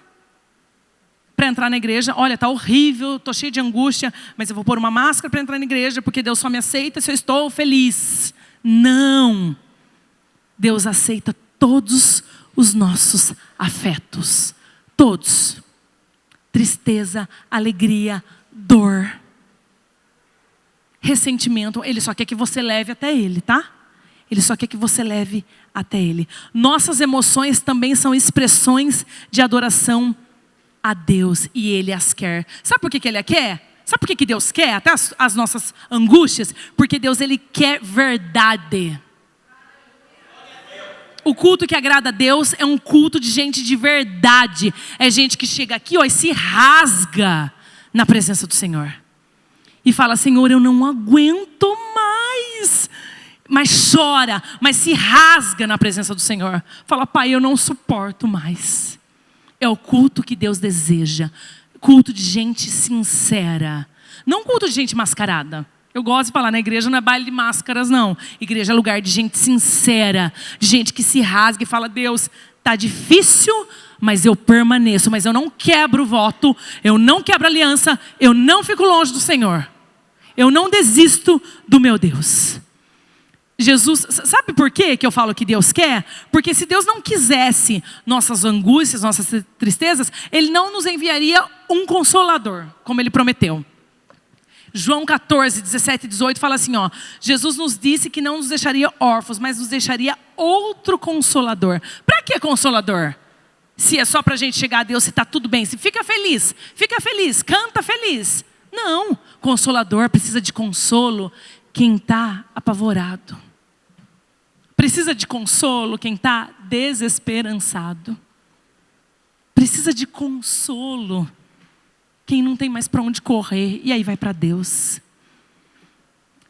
[SPEAKER 2] para entrar na igreja. Olha, está horrível, estou cheio de angústia, mas eu vou pôr uma máscara para entrar na igreja, porque Deus só me aceita se eu estou feliz. Não. Deus aceita todos os nossos afetos. Todos. Tristeza, alegria, dor, ressentimento. Ele só quer que você leve até Ele, tá? Ele só quer que você leve até Ele. Nossas emoções também são expressões de adoração a Deus. E Ele as quer. Sabe por que Ele a quer? Sabe por que Deus quer? Até as nossas angústias. Porque Deus, Ele quer verdade. O culto que agrada a Deus é um culto de gente de verdade. É gente que chega aqui e se rasga na presença do Senhor. E fala, Senhor, eu não aguento mais. Mas chora, mas se rasga na presença do Senhor. Fala, Pai, eu não suporto mais. É o culto que Deus deseja. Culto de gente sincera. Não culto de gente mascarada. Eu gosto de falar, na igreja não é baile de máscaras, não. Igreja é lugar de gente sincera, de gente que se rasga e fala, Deus, tá difícil, mas eu permaneço. Mas eu não quebro o voto, eu não quebro a aliança, eu não fico longe do Senhor. Eu não desisto do meu Deus. Jesus, sabe por quê que eu falo que Deus quer? Porque se Deus não quisesse nossas angústias, nossas tristezas, Ele não nos enviaria um consolador, como Ele prometeu. João 14, 17 e 18 fala assim, Jesus nos disse que não nos deixaria órfãos, mas nos deixaria outro consolador. Para que consolador? Se é só para a gente chegar a Deus, se está tudo bem, se fica feliz, canta feliz. Não, consolador precisa de consolo quem está apavorado. Precisa de consolo quem está desesperançado. Precisa de consolo quem não tem mais para onde correr, e aí vai para Deus.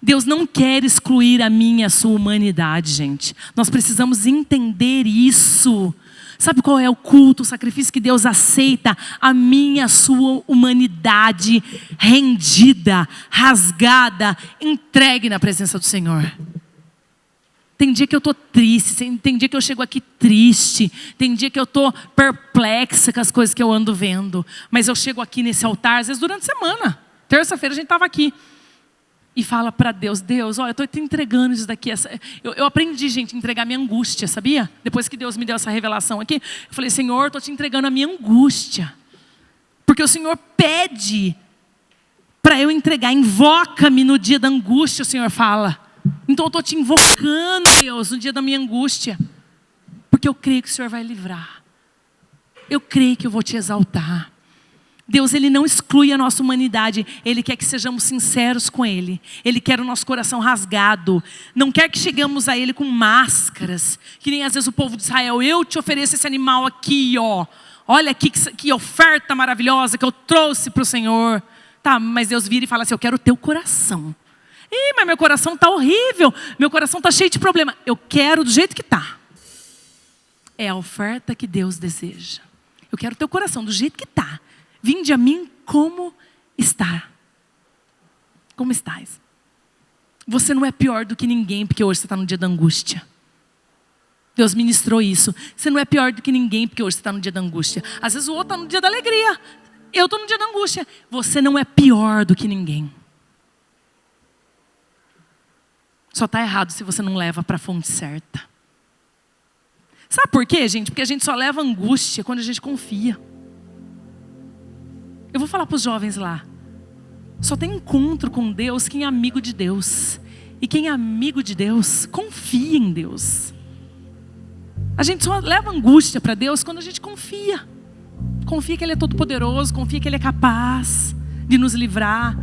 [SPEAKER 2] Deus não quer excluir a minha e a sua humanidade, gente. Nós precisamos entender isso. Sabe qual é o culto, o sacrifício que Deus aceita? A minha e a sua humanidade rendida, rasgada, entregue na presença do Senhor. Tem dia que eu estou triste, tem dia que eu chego aqui triste, tem dia que eu estou perplexa com as coisas que eu ando vendo. Mas eu chego aqui nesse altar, às vezes durante a semana. Terça-feira a gente estava aqui. E fala para Deus, Deus, olha, eu estou te entregando isso daqui. Eu aprendi, gente, a entregar minha angústia, sabia? Depois que Deus me deu essa revelação aqui, eu falei, Senhor, estou te entregando a minha angústia. Porque o Senhor pede para eu entregar, invoca-me no dia da angústia, o Senhor fala. Então eu estou te invocando, Deus, no dia da minha angústia. Porque eu creio que o Senhor vai livrar. Eu creio que eu vou te exaltar. Deus, Ele não exclui a nossa humanidade. Ele quer que sejamos sinceros com Ele. Ele quer o nosso coração rasgado. Não quer que chegamos a Ele com máscaras. Que nem às vezes o povo de Israel. Eu te ofereço esse animal aqui, ó. Olha aqui que oferta maravilhosa que eu trouxe para o Senhor. Tá, mas Deus vira e fala assim, eu quero o teu coração. Ih, mas meu coração está horrível. Meu coração está cheio de problema. Eu quero do jeito que está. É a oferta que Deus deseja. Eu quero o teu coração do jeito que está. Vinde a mim como está. Como estás? Você não é pior do que ninguém, porque hoje você está no dia da angústia. Deus ministrou isso. Você não é pior do que ninguém, porque hoje você está no dia da angústia. Às vezes o outro está no dia da alegria. Eu estou no dia da angústia. Você não é pior do que ninguém. Só está errado se você não leva para a fonte certa. Sabe por quê, gente? Porque a gente só leva angústia quando a gente confia. Eu vou falar para os jovens lá. Só tem encontro com Deus quem é amigo de Deus. E quem é amigo de Deus, confia em Deus. A gente só leva angústia para Deus quando a gente confia. Confia que Ele é todo poderoso, confia que Ele é capaz de nos livrar.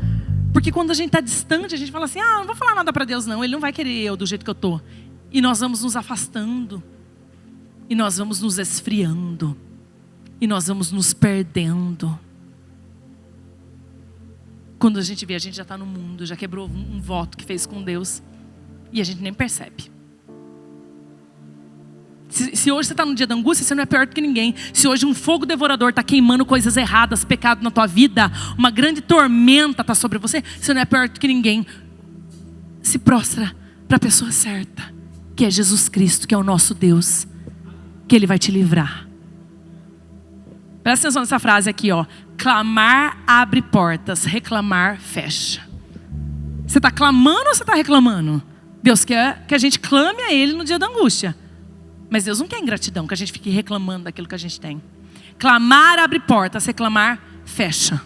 [SPEAKER 2] Porque quando a gente está distante, a gente fala assim, não vou falar nada para Deus não, Ele não vai querer eu do jeito que eu estou. E nós vamos nos afastando. E nós vamos nos esfriando. E nós vamos nos perdendo. Quando a gente vê, a gente já está no mundo, já quebrou um voto que fez com Deus. E a gente nem percebe. Se hoje você está no dia da angústia, você não é pior do que ninguém. Se hoje um fogo devorador está queimando coisas erradas, pecado na tua vida, uma grande tormenta está sobre você, você não é pior do que ninguém. Se prostra para a pessoa certa, que é Jesus Cristo, que é o nosso Deus, que Ele vai te livrar. Presta atenção nessa frase aqui, ó. Clamar abre portas, reclamar fecha. Você está clamando ou você está reclamando? Deus quer que a gente clame a Ele no dia da angústia. Mas Deus não quer ingratidão, que a gente fique reclamando daquilo que a gente tem. Clamar abre portas, reclamar fecha.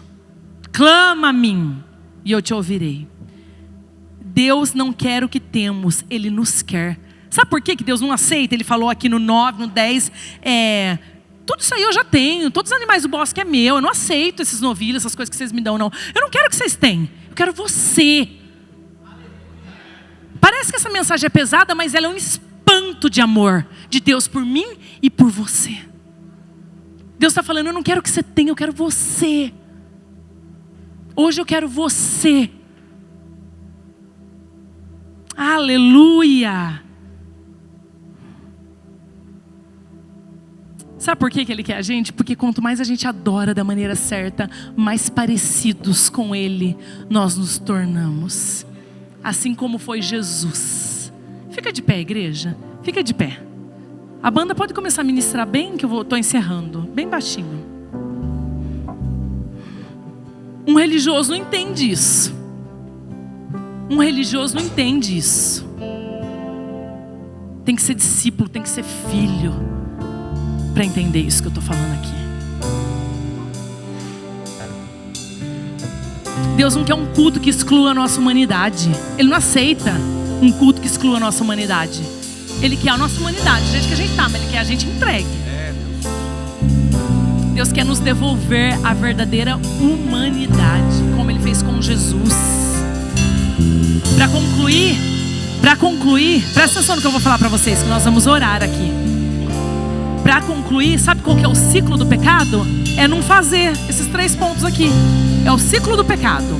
[SPEAKER 2] Clama a mim e eu te ouvirei. Deus não quer o que temos, Ele nos quer. Sabe por que Deus não aceita? Ele falou aqui no 9, no 10, tudo isso aí eu já tenho, todos os animais do bosque é meu, eu não aceito esses novilhos, essas coisas que vocês me dão não. Eu não quero que vocês tenham, eu quero você. Parece que essa mensagem é pesada, mas ela é um espanto de amor de Deus por mim e por você. Deus está falando, eu não quero que você tenha, eu quero você. Hoje eu quero você. Aleluia. Sabe por que Ele quer a gente? Porque quanto mais a gente adora da maneira certa, mais parecidos com Ele nós nos tornamos. Assim como foi Jesus. Fica de pé, igreja. Fica de pé. A banda pode começar a ministrar bem, que eu estou encerrando. Bem baixinho. Um religioso não entende isso. Um religioso não entende isso. Tem que ser discípulo, tem que ser filho para entender isso que eu estou falando aqui. Deus não quer um culto que exclua a nossa humanidade. Ele não aceita um culto que exclua a nossa humanidade. Ele quer a nossa humanidade, do jeito que a gente está, mas Ele quer a gente entregue. Deus quer nos devolver a verdadeira humanidade, como Ele fez com Jesus. Para concluir, presta atenção no que eu vou falar para vocês, que nós vamos orar aqui. Para concluir, sabe qual que é o ciclo do pecado? É não fazer esses 3 pontos aqui. É o ciclo do pecado.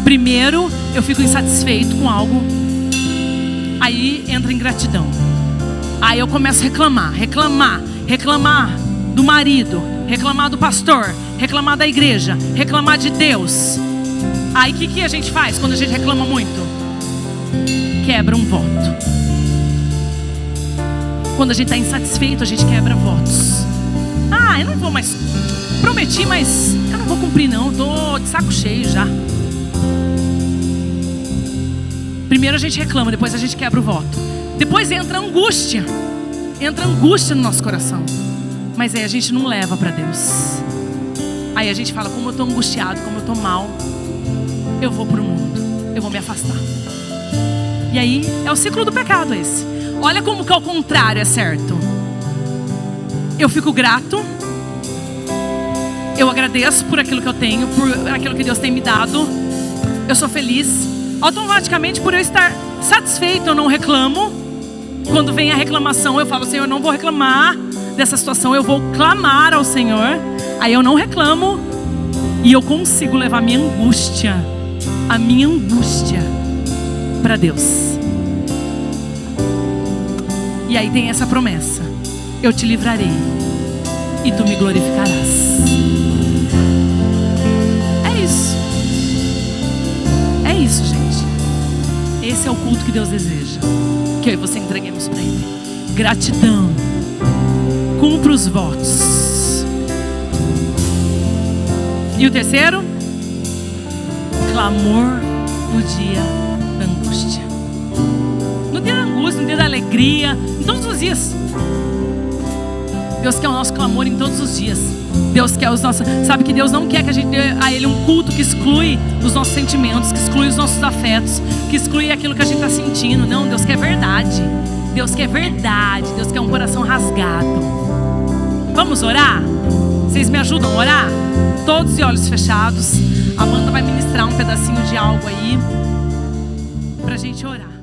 [SPEAKER 2] Primeiro, eu fico insatisfeito com algo. Aí entra ingratidão. Aí eu começo a reclamar do marido, reclamar do pastor, reclamar da igreja, reclamar de Deus. Aí o que a gente faz quando a gente reclama muito? Quebra um voto. Quando a gente está insatisfeito, a gente quebra votos. Eu não vou mais. Prometi, mas eu não vou cumprir não. Estou de saco cheio já. Primeiro a gente reclama, depois a gente quebra o voto. Depois entra angústia. Entra angústia no nosso coração. Mas aí a gente não leva para Deus. Aí a gente fala, como eu estou angustiado, como eu estou mal, eu vou para o mundo, eu vou me afastar. E aí é o ciclo do pecado esse. Olha como que ao contrário é certo. Eu fico grato. Eu agradeço por aquilo que eu tenho, por aquilo que Deus tem me dado. Eu sou feliz. Automaticamente, por eu estar satisfeito, eu não reclamo. Quando vem a reclamação, eu falo, Senhor, eu não vou reclamar dessa situação, eu vou clamar ao Senhor. Aí eu não reclamo e eu consigo levar a minha angústia para Deus. E aí tem essa promessa: eu te livrarei e tu me glorificarás. É isso, gente. Esse é o culto que Deus deseja, que eu e você entreguemos para Ele. Gratidão. Cumpra os votos. E o terceiro? Clamor no dia da angústia. No dia da angústia, no dia da alegria, em todos os dias. Deus quer o nosso clamor em todos os dias. Deus quer os nossos... Sabe que Deus não quer que a gente dê a Ele um culto que exclui os nossos sentimentos, que exclui os nossos afetos, que exclui aquilo que a gente está sentindo. Não, Deus quer verdade. Deus quer verdade. Deus quer um coração rasgado. Vamos orar? Vocês me ajudam a orar? Todos de olhos fechados. A Amanda vai ministrar um pedacinho de algo aí pra gente orar.